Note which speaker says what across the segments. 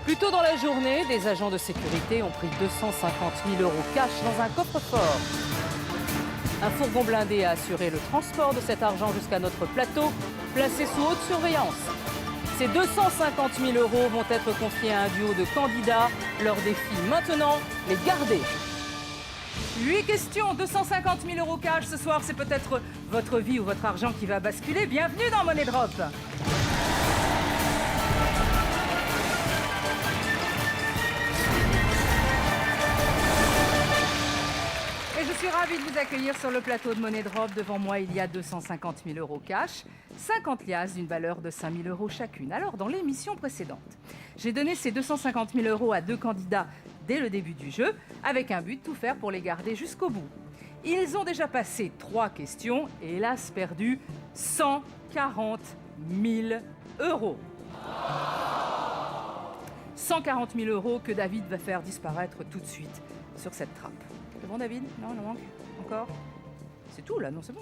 Speaker 1: Plus tôt dans la journée, des agents de sécurité ont pris 250 000 € cash dans un coffre-fort. Un fourgon blindé a assuré le transport de cet argent jusqu'à notre plateau, placé sous haute surveillance. Ces 250 000 € vont être confiés à un duo de candidats. Leur défi maintenant, les garder. 8 questions, 250 000 € cash. Ce soir, c'est peut-être votre vie ou votre argent qui va basculer. Bienvenue dans Money Drop. Et je suis ravie de vous accueillir sur le plateau de Money Drop. Devant moi, il y a 250 000 € cash, 50 liasses d'une valeur de 5 000 € chacune. Alors, dans l'émission précédente, j'ai donné ces 250 000 € à deux candidats dès le début du jeu, avec un but de tout faire pour les garder jusqu'au bout. Ils ont déjà passé 3 questions et hélas perdu 140 000 €. 140 000 € que David va faire disparaître tout de suite sur cette trappe. C'est bon, David? Non, il en manque? Encore? C'est tout, là? Non, c'est bon.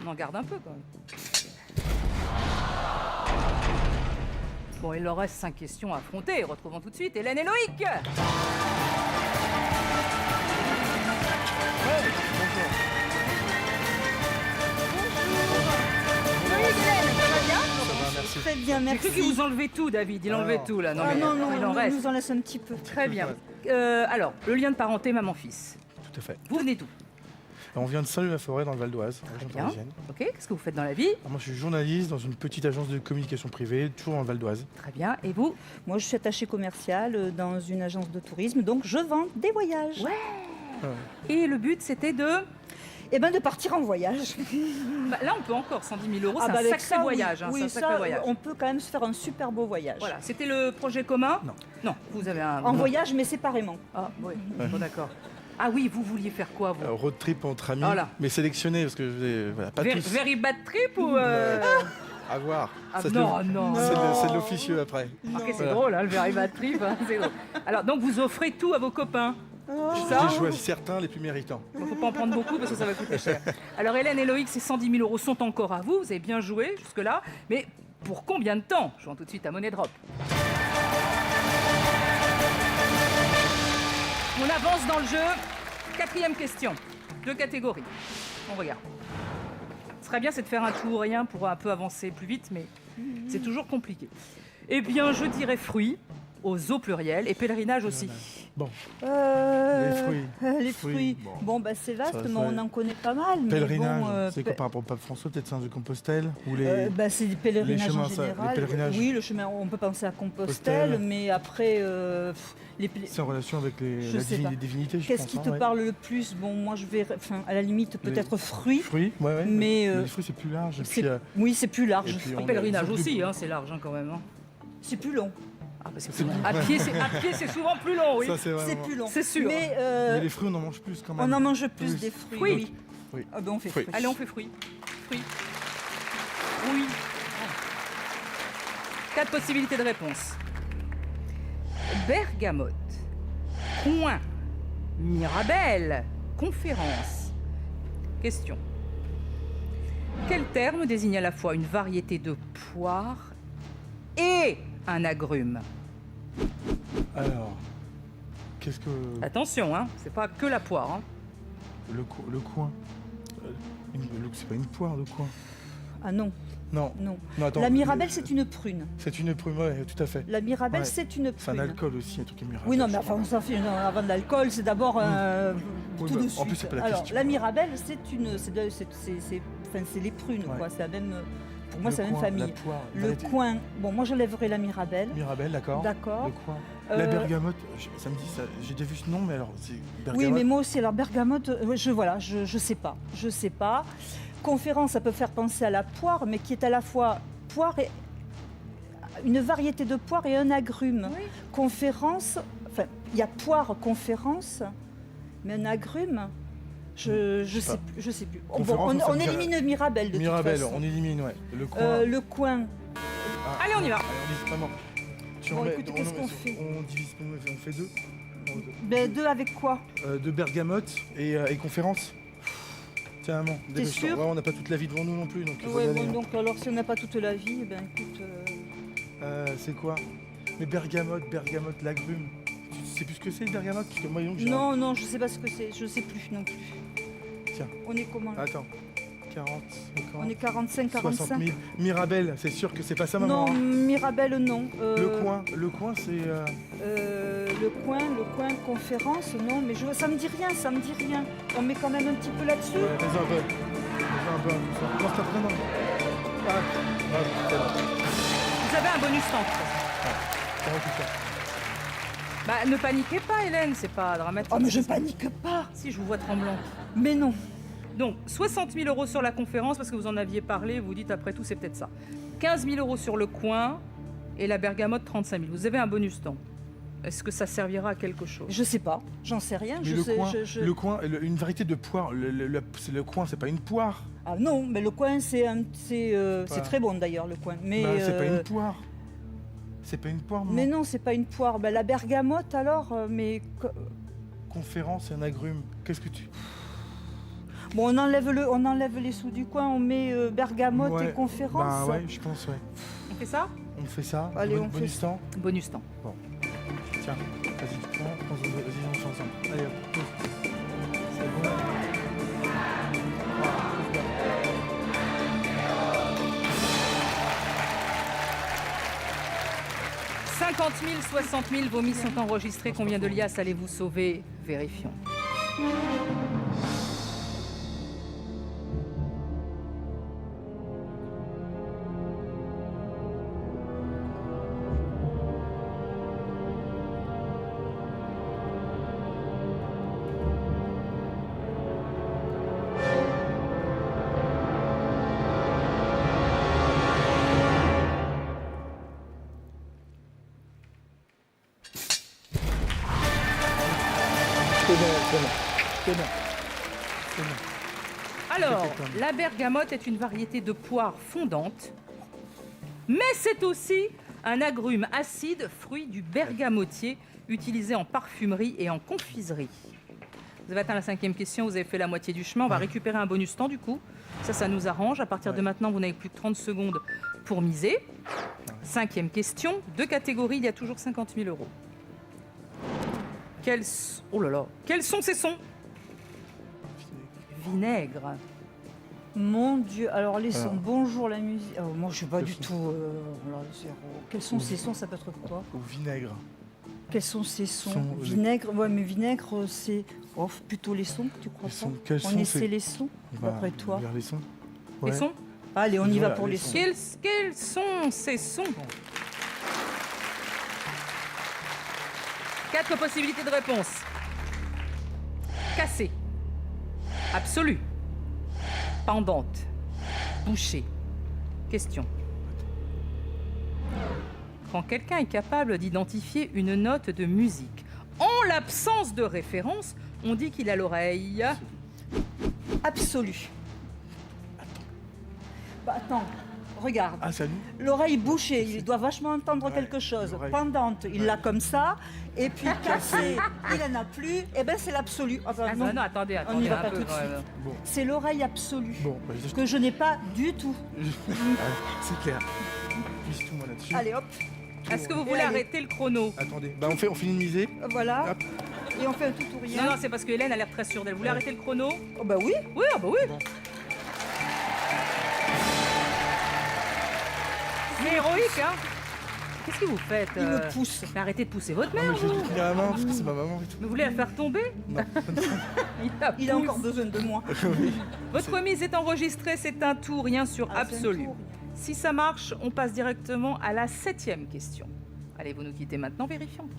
Speaker 1: On en garde un peu, quand même. Bon, il leur reste 5 questions à affronter. Retrouvons tout de suite Hélène et Loïc.
Speaker 2: Très bien, merci.
Speaker 1: J'ai cru qu'il vous enlevait tout, David. Il enlevait tout, là. Non, mais
Speaker 2: non,
Speaker 1: il en reste.
Speaker 2: nous en laisse un petit peu.
Speaker 1: Très bien. Alors, le lien de parenté maman-fils.
Speaker 3: Tout à fait.
Speaker 1: Vous venez d'où?
Speaker 3: On vient de Saint-Leu-la-Forêt dans le Val d'Oise, en région
Speaker 1: Bien.
Speaker 3: parisienne.
Speaker 1: Ok, qu'est-ce que vous faites dans la vie?
Speaker 3: Alors moi je suis journaliste dans une petite agence de communication privée, toujours dans le Val d'Oise.
Speaker 1: Très bien. Et vous?
Speaker 2: Moi, je suis attachée commerciale dans une agence de tourisme, donc je vends des voyages.
Speaker 1: Ouais. Et le but, c'était de...
Speaker 2: Et bien de partir en voyage.
Speaker 1: Bah, là, on peut encore 110 000 €. C'est un
Speaker 2: avec
Speaker 1: sacré
Speaker 2: ça,
Speaker 1: voyage.
Speaker 2: Oui,
Speaker 1: hein,
Speaker 2: oui,
Speaker 1: c'est un sacré
Speaker 2: ça,
Speaker 1: voyage.
Speaker 2: on peut quand même se faire un super beau voyage.
Speaker 1: Voilà. C'était le projet commun?
Speaker 3: Non.
Speaker 1: Non, vous avez un...
Speaker 2: En voyage, mais séparément.
Speaker 1: Ah, oui. Bon, d'accord. Ah oui, vous vouliez faire quoi, vous?
Speaker 3: Road trip entre amis,
Speaker 1: Voilà.
Speaker 3: mais sélectionné parce que voilà, pas tous.
Speaker 1: Very bad trip ou...
Speaker 3: À voir.
Speaker 1: Ah,
Speaker 3: Ça,
Speaker 1: non, non.
Speaker 3: C'est de l'officieux après.
Speaker 1: Ok, c'est
Speaker 3: Voilà.
Speaker 1: drôle, hein, le very bad trip. Hein, c'est drôle. Alors, donc, vous offrez tout à vos copains. C'est ça?
Speaker 3: J'ai choisi certains les plus méritants.
Speaker 1: Il ne faut pas en prendre beaucoup parce que ça va coûter cher. Alors, Hélène et Loïc, ces 110 000 € sont encore à vous. Vous avez bien joué jusque-là. Mais pour combien de temps? Jouons tout de suite à Money Drop. On avance dans le jeu. 4e question. 2 catégories. On regarde. Ce serait bien, c'est de faire un tout ou rien pour un peu avancer plus vite, mais c'est toujours compliqué. Eh bien, je dirais fruits, aux au pluriel, et pèlerinage aussi.
Speaker 3: Bon,
Speaker 2: Les
Speaker 3: fruits.
Speaker 2: Les fruits.
Speaker 3: Bon.
Speaker 2: Bon, bah, c'est vaste,
Speaker 3: Ça,
Speaker 2: mais
Speaker 3: ça-
Speaker 2: on en connaît pas mal. mais
Speaker 3: pèlerinage,
Speaker 2: bon,
Speaker 3: c'est quoi par rapport au pape François, peut-être Saint-de-Compostelle ou les...
Speaker 2: bah, c'est des pèlerinages
Speaker 3: les chemins,
Speaker 2: en
Speaker 3: ça, les
Speaker 2: général.
Speaker 3: pèlerinages.
Speaker 2: Oui, le chemin, on peut penser à Compostelle,
Speaker 3: Compostelle.
Speaker 2: mais après,
Speaker 3: C'est en relation avec
Speaker 2: Je sais pas.
Speaker 3: les divinités, je
Speaker 2: qu'est-ce
Speaker 3: pense.
Speaker 2: qui
Speaker 3: hein,
Speaker 2: te
Speaker 3: ouais.
Speaker 2: parle le plus? Bon, moi, je vais, enfin, à la limite, peut-être fruits.
Speaker 3: Fruits, ouais.
Speaker 2: Mais,
Speaker 3: les fruits, c'est plus large. Et
Speaker 2: C'est-
Speaker 3: puis,
Speaker 2: Oui, c'est plus large.
Speaker 3: et puis,
Speaker 1: Le
Speaker 3: on a-
Speaker 1: pèlerinage
Speaker 3: ils ont
Speaker 1: aussi,
Speaker 3: plus-
Speaker 1: hein, c'est large hein, quand même. Hein.
Speaker 2: C'est plus long.
Speaker 1: Ah, bah, c'est plus long. À pied, c'est souvent plus long, oui.
Speaker 3: Ça, c'est
Speaker 2: C'est
Speaker 3: vraiment-
Speaker 2: plus long.
Speaker 1: C'est sûr.
Speaker 2: Mais,
Speaker 3: Mais les fruits, on en mange plus quand même.
Speaker 2: on en mange plus
Speaker 3: Oui.
Speaker 2: des fruits.
Speaker 1: Oui.
Speaker 2: Oui.
Speaker 3: Oui.
Speaker 2: Ah ben, on fait
Speaker 3: Fruits.
Speaker 2: fruits.
Speaker 1: Allez, on fait fruits. Fruits. Oui. 4 possibilités de réponse. Bergamote. Coin. Mirabelle. Conférence. Question. Quel terme désigne à la fois une variété de poire et un agrume?
Speaker 3: Alors, qu'est-ce que...
Speaker 1: Attention, hein, c'est pas que la poire. Hein.
Speaker 3: Le coin. C'est pas une poire, le coin.
Speaker 2: Ah non,
Speaker 3: Non.
Speaker 2: non.
Speaker 3: Non, attends.
Speaker 2: La mirabelle, c'est une prune.
Speaker 3: C'est une prune, ouais, tout à fait.
Speaker 2: La mirabelle,
Speaker 3: Ouais.
Speaker 2: c'est une
Speaker 3: C'est un
Speaker 2: prune.
Speaker 3: alcool aussi, un truc qui est mirabelle.
Speaker 2: Oui, non, mais
Speaker 3: je
Speaker 2: enfin,
Speaker 3: crois.
Speaker 2: on s'en fiche. Non, avant de l'alcool, c'est d'abord
Speaker 3: Oui,
Speaker 2: tout
Speaker 3: bah,
Speaker 2: de
Speaker 3: en
Speaker 2: suite.
Speaker 3: plus, c'est pas la
Speaker 2: Alors,
Speaker 3: question.
Speaker 2: la mirabelle, c'est les prunes,
Speaker 3: Ouais.
Speaker 2: quoi. C'est la même. Pour moi,
Speaker 3: Le
Speaker 2: c'est la même
Speaker 3: coin,
Speaker 2: famille.
Speaker 3: La poire,
Speaker 2: Le
Speaker 3: variété-
Speaker 2: coin. Bon, moi, j'enlèverais la mirabelle.
Speaker 3: Mirabelle, d'accord.
Speaker 2: D'accord.
Speaker 3: Le coin.
Speaker 2: Euh,
Speaker 3: La bergamote, ça me dit ça. J'ai déjà vu ce nom, mais alors, c'est bergamote.
Speaker 2: Oui, mais moi aussi, alors bergamote, je sais pas. Je sais pas. Conférence, ça peut faire penser à la poire, mais qui est à la fois poire et une variété de poire et un agrume.
Speaker 1: Oui.
Speaker 2: Conférence, enfin, il y a poire conférence, mais un agrume, je sais plus. Bon,
Speaker 3: Conférence,
Speaker 2: on
Speaker 3: ça me dit
Speaker 2: élimine Mirabelle de
Speaker 3: Mirabelle,
Speaker 2: toute façon.
Speaker 3: on élimine, ouais. Le coin.
Speaker 2: Le coin,
Speaker 3: Ah,
Speaker 1: Allez, on y va.
Speaker 3: Allez, on dit vraiment. Si
Speaker 2: Bon,
Speaker 3: met-
Speaker 2: écoute, qu'est-ce qu'on fait?
Speaker 3: On divise, on fait deux.
Speaker 2: ben, deux avec quoi?
Speaker 3: De bergamote et conférence. Tiens, maman, dépêche-toi.
Speaker 2: sûr?
Speaker 3: Ouais, on n'a pas toute la vie devant nous non plus, donc il faut y
Speaker 2: Ouais,
Speaker 3: aller,
Speaker 2: bon,
Speaker 3: hein.
Speaker 2: donc alors si on n'a pas toute la vie, eh ben écoute.
Speaker 3: C'est quoi? Mais bergamote, l'agrume. Tu sais plus ce que c'est, le bergamote? Parce que moi, donc, j'ai
Speaker 2: Non, non, je sais pas ce que c'est. Je sais plus non plus.
Speaker 3: Tiens.
Speaker 2: On est comment là?
Speaker 3: Attends. 40, 50,
Speaker 2: On est 45,
Speaker 3: 60
Speaker 2: 45.
Speaker 3: 000. Mirabelle, c'est sûr que c'est pas ça,
Speaker 2: Non,
Speaker 3: maman. Hein.
Speaker 2: Mirabelle, non.
Speaker 3: Le coin, c'est...
Speaker 2: Le coin, conférence, non, mais ça me dit rien, ça me dit rien. On met quand même un petit peu là-dessus.
Speaker 3: Ouais, raison un peu. Raison un peu. Non, c'est pas non. Ah, c'est bon.
Speaker 1: Vous avez un bonus temps.
Speaker 3: Ça va, tout ça.
Speaker 1: Bah, ne paniquez pas, Hélène, c'est pas dramatique.
Speaker 2: Oh, mais je panique pas.
Speaker 1: Si, je vous vois tremblante.
Speaker 2: Mais non.
Speaker 1: Donc, 60 000 € sur la conférence, parce que vous en aviez parlé, vous dites après tout, c'est peut-être ça. 15 000 € sur le coin, et la bergamote, 35 000. Vous avez un bonus temps. Est-ce que ça servira à quelque chose?
Speaker 2: Je sais pas, j'en sais rien.
Speaker 3: Mais le coin, une variété de poire. Le coin, c'est pas une poire.
Speaker 2: Ah non, mais le coin, c'est très bon d'ailleurs, le coin. Mais
Speaker 3: c'est pas une poire. C'est pas une poire, maman.
Speaker 2: Mais non, c'est pas une poire. La bergamote alors,
Speaker 3: Conférence et un agrume. Qu'est-ce que tu...
Speaker 2: Bon, on enlève les sous du coin, on met bergamote et conférence.
Speaker 3: Bah ouais, je pense, ouais.
Speaker 1: On fait ça?
Speaker 3: On fait ça.
Speaker 2: Allez, on
Speaker 3: bonus
Speaker 2: fait
Speaker 3: temps.
Speaker 1: Bonus temps.
Speaker 3: Bon. Tiens, vas-y, vas-y, on fait ensemble. Allez, hop, pause. C'est bon.
Speaker 1: 50 000, 60 000, vos mises sont enregistrées. Combien de liasses allez-vous sauver? Vérifions.
Speaker 3: C'est bon.
Speaker 1: Alors, la bergamote est une variété de poire fondante, mais c'est aussi un agrume acide, fruit du bergamotier, utilisé en parfumerie et en confiserie. Vous avez atteint la 5e question, vous avez fait la moitié du chemin. On va récupérer un bonus temps du coup. Ça nous arrange. À partir de maintenant, vous n'avez plus que 30 secondes pour miser. 5e question, 2 catégories, il y a toujours 50 000 €. Oh là là, quels sont ces sons? Vinaigre.
Speaker 2: Mon Dieu, alors les sons, bonjour la musique. Oh, moi je sais pas du tout. Zéro. Quels sont ces sons? Ça peut être quoi?
Speaker 3: Au vinaigre.
Speaker 2: Quels sont ces sons? Vinaigre, ouais, mais vinaigre, c'est plutôt les sons, tu crois pas? On essaie les sons, d'après toi.
Speaker 3: Les sons.
Speaker 1: Les sons?
Speaker 2: Allez, on y va pour les sons.
Speaker 1: Quels sont ces sons? 4 possibilités de réponse. Cassé. Absolu. Pendante. Bouchée. Question. Quand quelqu'un est capable d'identifier une note de musique, en l'absence de référence, on dit qu'il a l'oreille
Speaker 2: Absolu. Attends, regarde.
Speaker 3: Ah, salut.
Speaker 2: L'oreille bouchée, il doit vachement entendre quelque chose.
Speaker 3: l'oreille.
Speaker 2: Pendante, il l'a comme ça. Et puis cassé, il n'en a plus. Et ben c'est l'absolu. Enfin,
Speaker 1: Ah non, attendez,
Speaker 2: on n'y va
Speaker 1: un
Speaker 2: pas
Speaker 1: peu,
Speaker 2: tout de
Speaker 1: quand
Speaker 2: suite.
Speaker 1: même.
Speaker 3: Bon.
Speaker 2: C'est l'oreille absolue.
Speaker 3: Bon,
Speaker 2: Que je n'ai pas du tout.
Speaker 3: c'est clair. Mise tout moi là-dessus.
Speaker 2: Allez hop,
Speaker 1: Est-ce que vous
Speaker 2: Et
Speaker 1: voulez
Speaker 2: allez.
Speaker 1: arrêter le chrono?
Speaker 3: Attendez, on finit de miser.
Speaker 2: voilà.
Speaker 3: Hop.
Speaker 2: Et on fait un tout ou rien.
Speaker 1: Non, c'est parce que Hélène a l'air très sûre d'elle. Vous voulez arrêter le chrono?
Speaker 2: Oh bah oui.
Speaker 1: Oui, ah bah oui.
Speaker 3: Bon.
Speaker 1: C'est héroïque, hein? Qu'est-ce que vous faites?
Speaker 2: Il me pousse.
Speaker 3: Ah,
Speaker 1: Mais arrêtez de pousser votre
Speaker 3: Non,
Speaker 1: mère,
Speaker 3: mais je
Speaker 1: vous.
Speaker 3: vais tenir la main parce que c'est ma maman et tout.
Speaker 1: Vous voulez la faire tomber?
Speaker 3: Non.
Speaker 2: Il a encore besoin de moi.
Speaker 3: Oui.
Speaker 1: Votre remise est enregistrée, c'est un tout, rien sur
Speaker 2: Ah, c'est un
Speaker 1: absolu.
Speaker 2: tour.
Speaker 1: Si ça marche, on passe directement à la 7e question. Allez, vous nous quittez maintenant, vérifions.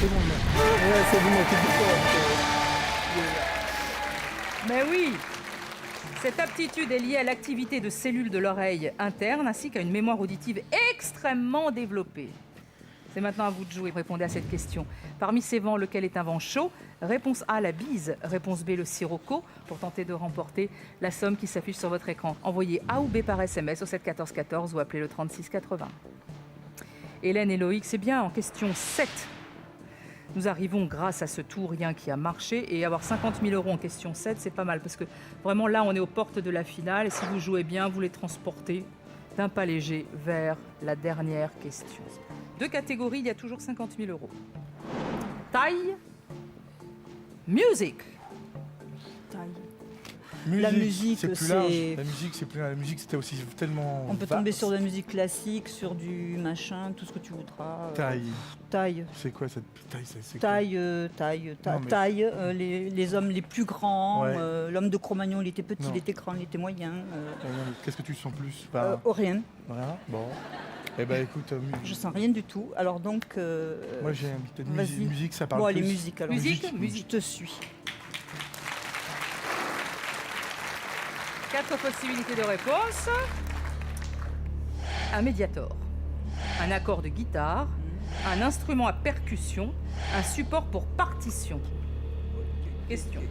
Speaker 3: C'est bon, moi. Ouais, c'est bon, moi,
Speaker 1: Mais oui! Cette aptitude est liée à l'activité de cellules de l'oreille interne ainsi qu'à une mémoire auditive extrêmement développée. C'est maintenant à vous de jouer. Répondez à cette question. Parmi ces vents, lequel est un vent chaud? Réponse A, la bise. Réponse B, le sirocco. Pour tenter de remporter la somme qui s'affiche sur votre écran, envoyez A ou B par SMS au 7 14 14 ou appelez le 36 80. Hélène et Loïc, c'est bien. En question 7, nous arrivons grâce à ce tout rien qui a marché. Et avoir 50 000 € en question 7, c'est pas mal. Parce que vraiment là, on est aux portes de la finale. Et si vous jouez bien, vous les transportez d'un pas léger vers la dernière question. 2 catégories, il y a toujours 50 000 €. Taille, musique.
Speaker 2: Taille.
Speaker 3: Musique,
Speaker 2: La musique,
Speaker 3: c'est plus
Speaker 2: c'est-
Speaker 3: large. La musique, c'est plus large. La musique, c'était aussi tellement.
Speaker 2: On peut
Speaker 3: vaste.
Speaker 2: tomber sur de la musique classique, sur du machin, tout ce que tu voudras.
Speaker 3: Taille.
Speaker 2: Taille.
Speaker 3: C'est quoi cette taille? C'est quoi
Speaker 2: Taille,
Speaker 3: Non, mais-
Speaker 2: taille, les hommes les plus grands,
Speaker 3: Ouais.
Speaker 2: l'homme de Cro-Magnon, il était petit,
Speaker 3: Non.
Speaker 2: il était grand, il était moyen.
Speaker 3: Non, mais qu'est-ce que tu sens plus
Speaker 2: Rien,
Speaker 3: Voilà. Bon. Eh ben écoute,
Speaker 2: je sens rien du tout. Alors donc,
Speaker 3: moi j'ai peut-être
Speaker 2: vas-y.
Speaker 3: musique, ça parle
Speaker 2: bon,
Speaker 3: plus.
Speaker 2: allez, musique alors.
Speaker 1: Musique,
Speaker 2: Je
Speaker 1: musique.
Speaker 2: te suis.
Speaker 1: 4 possibilités de réponse. Un médiator, un accord de guitare, un instrument à percussion, un support pour partition. Question.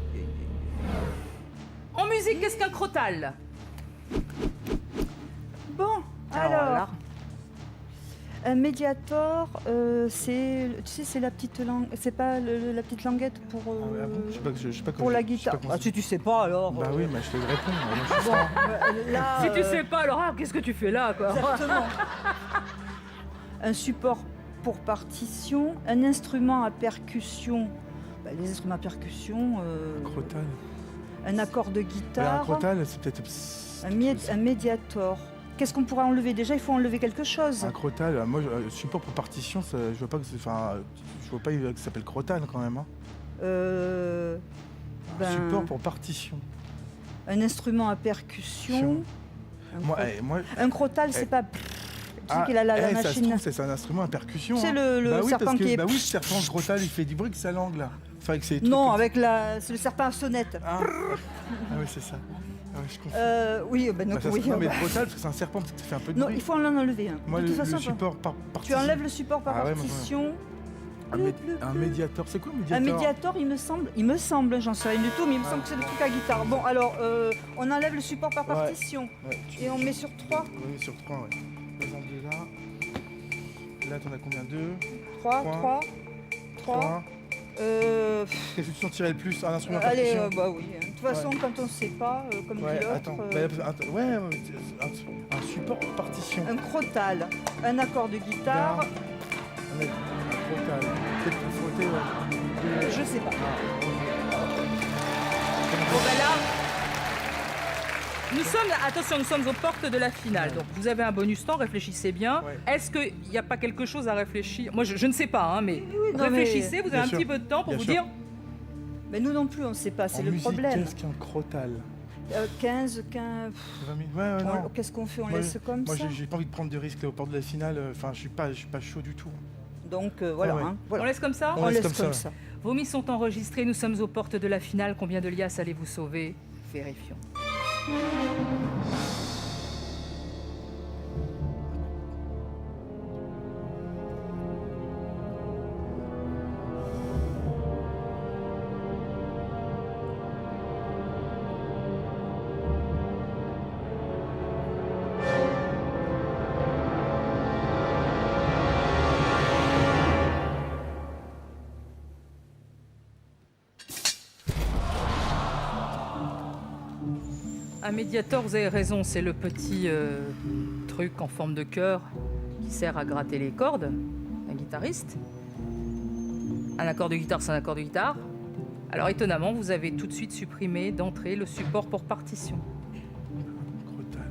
Speaker 1: En musique, qu'est-ce qu'un crotal?
Speaker 2: Bon,
Speaker 1: Alors
Speaker 2: alors,
Speaker 1: là,
Speaker 2: un médiator, c'est, tu sais, c'est la petite langue, c'est pas la petite languette pour,
Speaker 3: Ah bon je sais pas, je sais pas
Speaker 2: pour
Speaker 3: comment-
Speaker 2: la
Speaker 3: je sais
Speaker 2: guitare.
Speaker 3: pas comment
Speaker 2: Ah,
Speaker 3: ça-
Speaker 2: si tu sais pas alors.
Speaker 3: Bah oui, mais je te le réponds. Moi, je suis
Speaker 2: Bon,
Speaker 3: franc.
Speaker 2: là,
Speaker 1: si tu sais pas, Laura, qu'est-ce que tu fais là, quoi?
Speaker 2: Exactement. Un support pour partition, un instrument à percussion. Bah, les instruments à percussion,
Speaker 3: Crotal.
Speaker 2: un accord de
Speaker 3: Bah, un
Speaker 2: guitare,
Speaker 3: crotal, c'est peut-être.
Speaker 2: un médiator. Qu'est-ce qu'on pourra enlever? Déjà, il faut enlever quelque chose.
Speaker 3: Un crotal, moi, support pour partition, je vois pas que enfin, je vois pas que ça s'appelle crotal quand même. Hein.
Speaker 2: Ben,
Speaker 3: Support pour partition.
Speaker 2: un instrument à percussion.
Speaker 3: Moi,
Speaker 2: Un crotal, c'est pas. Tu sais qu'il a la
Speaker 3: ça se
Speaker 2: machine.
Speaker 3: trouve, c'est un instrument à percussion.
Speaker 2: C'est
Speaker 3: hein.
Speaker 2: le
Speaker 3: Bah oui,
Speaker 2: serpent
Speaker 3: parce que,
Speaker 2: qui est.
Speaker 3: Bah oui, le serpent crotal, il fait du bruit avec sa langue là. Enfin, avec ses trucs
Speaker 2: Non,
Speaker 3: comme-
Speaker 2: avec c'est le serpent à sonnette.
Speaker 3: Ah, oui, c'est ça. Ah oui, je confonds.
Speaker 2: Oui, ben
Speaker 3: Bah,
Speaker 2: donc,
Speaker 3: ça se-
Speaker 2: oui.
Speaker 3: non, mais le crotal, parce que c'est un serpent, peut-être que ça fait un peu de
Speaker 2: Non,
Speaker 3: bruit.
Speaker 2: il faut en enlever un.
Speaker 3: Moi,
Speaker 2: de toute façon,
Speaker 3: le support par
Speaker 2: tu
Speaker 3: partition.
Speaker 2: enlèves le support par
Speaker 3: Ah ouais, moi,
Speaker 2: partition.
Speaker 3: Un médiator, c'est quoi un
Speaker 2: Un
Speaker 3: médiator?
Speaker 2: médiator, il me semble, j'en sais rien du tout, mais il me semble que c'est le truc à guitare. Bon, alors, on enlève le support par
Speaker 3: Ouais.
Speaker 2: partition
Speaker 3: Ouais,
Speaker 2: et on met sur 3.
Speaker 3: Oui, sur 3, ouais. Par exemple, de là. Là, t'en as combien? 2,
Speaker 2: 3, 3, 3.
Speaker 3: 3. Qu'est-ce que tu sentirais le plus? Un instrument à
Speaker 2: Allez,
Speaker 3: percussion?
Speaker 2: bah oui. De toute façon, quand on ne sait pas, comme
Speaker 3: Ouais,
Speaker 2: dit l'autre,
Speaker 3: attends. Un support pour partition.
Speaker 2: un crotal, un accord de guitare,
Speaker 3: Un crotal. Peut-être pour frotter, ouais.
Speaker 2: je sais pas.
Speaker 1: bon ben là, nous sommes aux portes de la finale.
Speaker 3: Ouais.
Speaker 1: Donc vous avez un bonus temps, réfléchissez bien.
Speaker 3: Ouais.
Speaker 1: Est-ce qu'il n'y a pas quelque chose à réfléchir? Moi, je ne sais pas, hein, mais
Speaker 2: Oui, non,
Speaker 1: réfléchissez, vous avez
Speaker 3: Bien
Speaker 1: un
Speaker 3: sûr.
Speaker 1: petit peu de temps pour
Speaker 3: Bien
Speaker 1: vous
Speaker 3: sûr.
Speaker 1: dire.
Speaker 2: Mais nous non plus, on ne sait pas, c'est
Speaker 3: En
Speaker 2: le
Speaker 3: musique,
Speaker 2: problème.
Speaker 3: Qu'est-ce qu'un crotal?
Speaker 2: 15, 15.
Speaker 3: 20 000. Ouais, non.
Speaker 2: Qu'est-ce qu'on fait? On
Speaker 3: Moi,
Speaker 2: laisse comme
Speaker 3: Moi,
Speaker 2: ça.
Speaker 3: j'ai pas envie de prendre de risques là, au port de la finale. Enfin, je suis pas chaud du tout.
Speaker 2: Donc voilà.
Speaker 3: Ouais.
Speaker 2: Hein,
Speaker 1: On
Speaker 2: voilà.
Speaker 1: laisse comme ça?
Speaker 2: On laisse
Speaker 3: comme
Speaker 2: comme
Speaker 3: ça.
Speaker 2: ça.
Speaker 1: Vos mises sont enregistrées, nous sommes aux portes de la finale. Combien de liasses allez-vous sauver? Vérifions. Un médiator, vous avez raison, c'est le petit truc en forme de cœur qui sert à gratter les cordes, un guitariste. Un accord de guitare, c'est un accord de guitare. Alors étonnamment, vous avez tout de suite supprimé d'entrée le support pour partition.
Speaker 3: Crotal.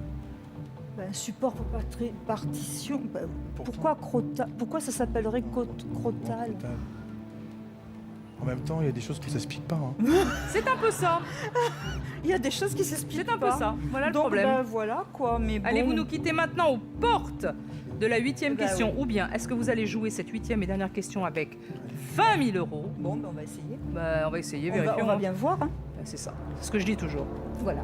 Speaker 2: Un support pour partition. Bah,
Speaker 3: Pourtant.
Speaker 2: Pourquoi ça s'appellerait crotal?
Speaker 3: Crotal. En même temps, il y a des choses qui s'expliquent pas. Hein.
Speaker 1: C'est un peu ça,
Speaker 2: Il y a des choses qui s'expliquent
Speaker 1: c'est un peu
Speaker 2: pas.
Speaker 1: ça. Voilà le
Speaker 2: Donc
Speaker 1: problème.
Speaker 2: ben, voilà quoi. Mais bon.
Speaker 1: Allez-vous nous quitter maintenant aux portes de la 8e
Speaker 2: Bah
Speaker 1: question,
Speaker 2: oui.
Speaker 1: ou bien est-ce que vous allez jouer cette 8e et dernière question avec 20 000 €?
Speaker 2: Bon, ben, on va essayer.
Speaker 1: Bah, on va essayer,
Speaker 2: On va,
Speaker 1: vérifions.
Speaker 2: on va bien voir. Hein.
Speaker 1: Ben, c'est ça, c'est ce que je dis toujours.
Speaker 2: Voilà.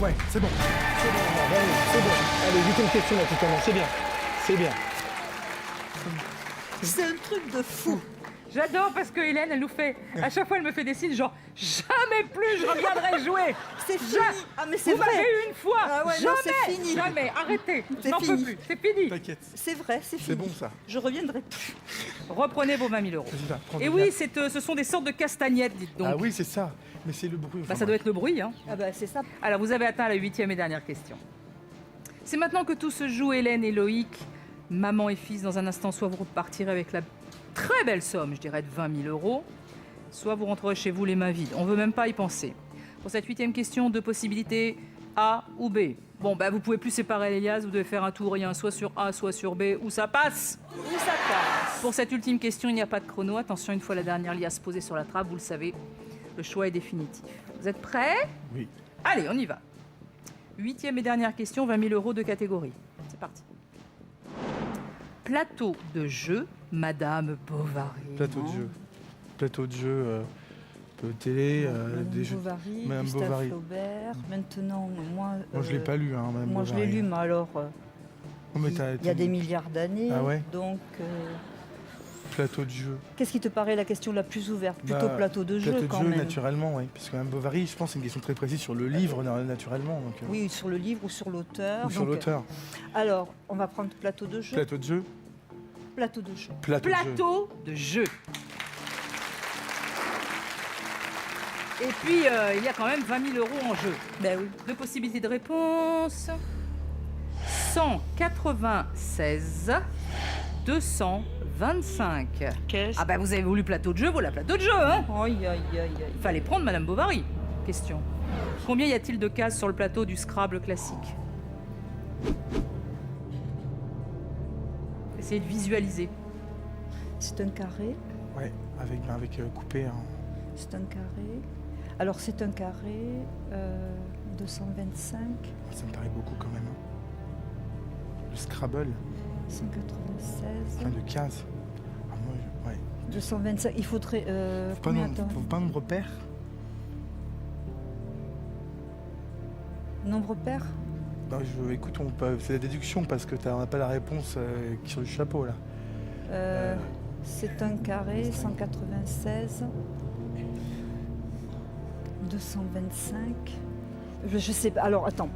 Speaker 3: Ouais, c'est bon. C'est bon, c'est bon. Allez, 8e question, la petite maman. C'est bien. C'est bien.
Speaker 2: C'est un truc de fou.
Speaker 1: J'adore parce que Hélène, elle nous fait. À chaque fois, elle me fait des signes genre jamais plus je reviendrai jouer.
Speaker 2: C'est fini. Ah, mais c'est
Speaker 1: Vous m'avez
Speaker 2: vrai.
Speaker 1: eu une fois.
Speaker 2: Ah ouais, non,
Speaker 1: jamais,
Speaker 2: c'est fini.
Speaker 1: jamais. Arrêtez.
Speaker 2: C'est
Speaker 1: J'en peux
Speaker 2: fini.
Speaker 1: plus. C'est fini.
Speaker 3: T'inquiète.
Speaker 2: C'est vrai, c'est fini.
Speaker 3: C'est bon, ça.
Speaker 2: Je reviendrai plus.
Speaker 1: Reprenez vos 20 000 euros.
Speaker 3: Vas-y, va, prends
Speaker 1: Et
Speaker 3: des
Speaker 1: oui,
Speaker 3: bières.
Speaker 1: ce sont des sortes de castagnettes, dites donc.
Speaker 3: Ah oui, c'est ça. Mais c'est le bruit.
Speaker 1: Bah, ça doit être le bruit, hein.
Speaker 2: Ah bah c'est ça.
Speaker 1: Alors, vous avez atteint la 8e et dernière question. C'est maintenant que tout se joue, Hélène et Loïc, maman et fils. Dans un instant, soit vous repartirez avec la très belle somme, je dirais, de 20 000 euros, soit vous rentrerez chez vous les mains vides. On ne veut même pas y penser. Pour cette 8e question, 2 possibilités, A ou B. Bon, bah, vous pouvez plus séparer les liasses, vous devez faire un tour, rien, soit sur A, soit sur B, où ça passe.
Speaker 2: Où ça passe?
Speaker 1: Pour cette ultime question, il n'y a pas de chrono. Attention, une fois la dernière liasse posée sur la trappe, vous le savez, le choix est définitif. Vous êtes prêts?
Speaker 3: Oui.
Speaker 1: Allez, on y va. 8e et dernière question, 20 000 euros de catégorie. C'est parti. Plateau de jeu, Madame Bovary.
Speaker 3: Plateau de jeu. Plateau de jeu, télé,
Speaker 2: Madame
Speaker 3: des jeux.
Speaker 2: Bovary,
Speaker 3: Madame
Speaker 2: Gustave
Speaker 3: Bovary.
Speaker 2: Flaubert. Maintenant, moi...
Speaker 3: Moi, je l'ai pas lu, hein, Madame
Speaker 2: Moi, je
Speaker 3: Bovary.
Speaker 2: l'ai lu, mais alors...
Speaker 3: Oh, mais
Speaker 2: il y a des milliards d'années.
Speaker 3: Ah ouais?
Speaker 2: Donc,
Speaker 3: Plateau de jeu.
Speaker 2: qu'est-ce qui te paraît la question la plus ouverte? Plutôt
Speaker 3: Bah,
Speaker 2: plateau de jeu,
Speaker 3: Plateau de
Speaker 2: quand
Speaker 3: jeu,
Speaker 2: même.
Speaker 3: naturellement, oui. Parce que Madame Bovary, je pense, c'est une question très précise sur le livre, naturellement. Donc,
Speaker 2: Oui, sur le livre ou sur l'auteur.
Speaker 3: ou sur
Speaker 2: Donc,
Speaker 3: l'auteur.
Speaker 2: Alors, on va prendre plateau de jeu.
Speaker 3: Plateau de jeu.
Speaker 2: Plateau de jeu.
Speaker 3: Plateau de jeu.
Speaker 1: Plateau de jeu. Et puis, il y a quand même 20 000 euros en jeu.
Speaker 2: Ben oui.
Speaker 1: 2 possibilités de réponse. 196, 225.
Speaker 2: Qu'est-ce?
Speaker 1: Ah bah vous avez voulu plateau de jeu, voilà plateau de jeu, hein.
Speaker 2: Aïe, aïe, aïe, aïe.
Speaker 1: Il fallait prendre Madame Bovary. Question. Combien y a-t-il de cases sur le plateau du Scrabble classique? Essayez de visualiser.
Speaker 2: C'est un carré.
Speaker 3: Ouais, avec coupé. Hein.
Speaker 2: C'est un carré. Alors, c'est un carré. 225.
Speaker 3: Ça me paraît beaucoup quand même. Hein. Le Scrabble,
Speaker 2: 196.
Speaker 3: plein de cases. Ah, moi, ouais.
Speaker 2: 225. Il faudrait...
Speaker 3: Faut pas,
Speaker 2: combien,
Speaker 3: nom-
Speaker 2: attends.
Speaker 3: faut pas nombre pair.
Speaker 2: Nombre pair?
Speaker 3: Non, écoute, c'est la déduction parce que on n'a pas la réponse sur le chapeau là.
Speaker 2: C'est un carré. 196. 225. Je sais pas. Alors, attends.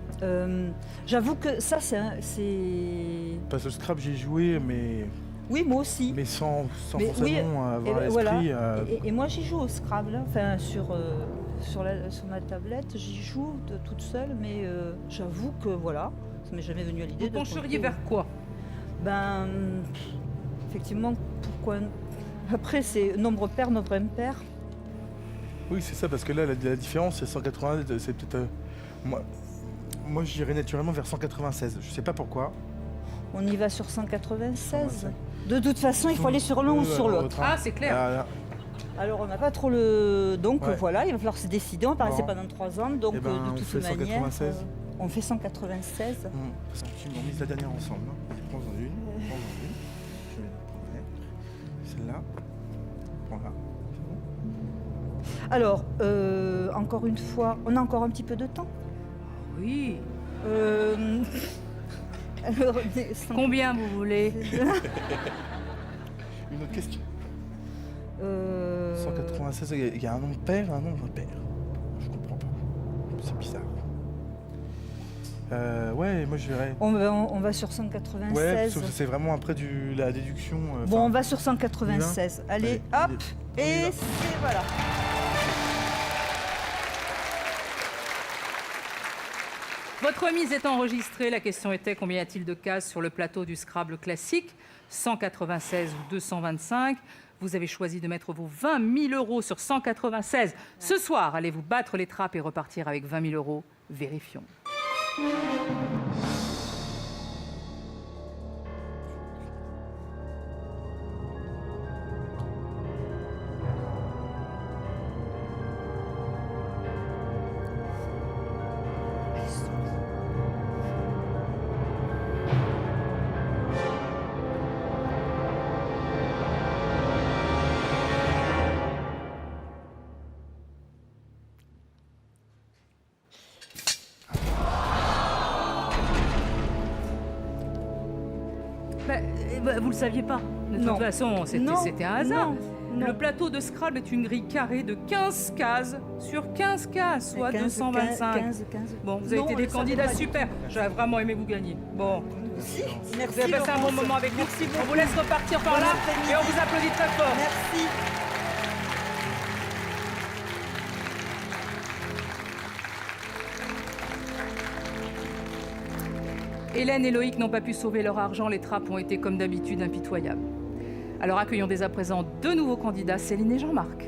Speaker 2: J'avoue que ça, c'est...
Speaker 3: Parce que le Scrabble j'ai joué, mais
Speaker 2: Oui, moi aussi.
Speaker 3: sans
Speaker 2: Mais
Speaker 3: forcément
Speaker 2: oui,
Speaker 3: avoir
Speaker 2: et voilà.
Speaker 3: l'esprit.
Speaker 2: Et moi, j'y joue au Scrabble. Hein. Enfin, sur ma tablette, j'y joue toute seule, mais j'avoue que voilà, ça m'est jamais venu à l'idée
Speaker 1: Vous
Speaker 2: de...
Speaker 1: pencheriez
Speaker 2: compter.
Speaker 1: vers quoi?
Speaker 2: Ben, effectivement, pourquoi... Après, c'est nombre pair, nombre impair.
Speaker 3: Oui, c'est ça, parce que là, la différence, c'est 180, c'est peut-être... moi j'irais naturellement vers 196, je sais pas pourquoi.
Speaker 2: On y va sur 196.
Speaker 3: 195.
Speaker 2: De toute façon, il faut aller sur l'un ou sur l'autre.
Speaker 1: Ah, c'est clair.
Speaker 3: Ah, là.
Speaker 2: Alors, on n'a pas trop le... Donc,
Speaker 3: Ouais.
Speaker 2: voilà, il va falloir se décider. On va pas rester
Speaker 3: Bon.
Speaker 2: pendant 3 ans. Donc,
Speaker 3: Eh ben,
Speaker 2: de
Speaker 3: on
Speaker 2: toute
Speaker 3: fait
Speaker 2: manière,
Speaker 3: 196.
Speaker 2: on fait 196.
Speaker 3: Parce qu'on mise la dernière ensemble. Hein. Prends-en une, prends-en une. Je vais la prendre. Celle-là. Voilà. C'est bon.
Speaker 2: Alors, encore une fois, on a encore un petit peu de temps.
Speaker 1: Oui.
Speaker 2: Alors,
Speaker 1: Combien vous voulez?
Speaker 3: Une autre question. 196, il y a un nombre pair, un nombre impair. Je comprends pas. C'est bizarre. Ouais, moi je verrais.
Speaker 2: on va sur
Speaker 3: Ouais,
Speaker 2: 196.
Speaker 3: sauf que c'est vraiment après la déduction.
Speaker 2: Bon, on va sur 196. Allez, hop,
Speaker 3: on y
Speaker 2: et
Speaker 3: va.
Speaker 2: c'est voilà.
Speaker 1: Votre mise est enregistrée. La question était combien y a-t-il de cases sur le plateau du Scrabble classique? 196 ou 225. Vous avez choisi de mettre vos 20 000 euros sur 196. Ce soir, allez-vous battre les trappes et repartir avec 20 000 euros? Vérifions. Vous le saviez pas. De
Speaker 2: Non.
Speaker 1: toute façon,
Speaker 2: Non,
Speaker 1: c'était un hasard.
Speaker 2: non.
Speaker 1: Le plateau de Scrabble est une grille carrée de 15 cases sur 15 cases, soit 225.
Speaker 2: 15.
Speaker 1: Bon, vous avez
Speaker 2: Non,
Speaker 1: été
Speaker 2: on
Speaker 1: des
Speaker 2: le savait
Speaker 1: candidats
Speaker 2: pas du
Speaker 1: super. J'aurais vraiment aimé vous gagner. Bon,
Speaker 2: Si,
Speaker 1: vous
Speaker 2: merci.
Speaker 1: avez passé un bon
Speaker 2: Laurence.
Speaker 1: moment avec nous.
Speaker 2: Merci
Speaker 1: On
Speaker 2: beaucoup.
Speaker 1: vous laisse repartir par
Speaker 2: Bon
Speaker 1: là
Speaker 2: après-midi.
Speaker 1: et on vous applaudit très fort.
Speaker 2: Merci.
Speaker 1: Hélène et Loïc n'ont pas pu sauver leur argent. Les trappes ont été, comme d'habitude, impitoyables. Alors accueillons dès à présent deux nouveaux candidats, Céline et Jean-Marc.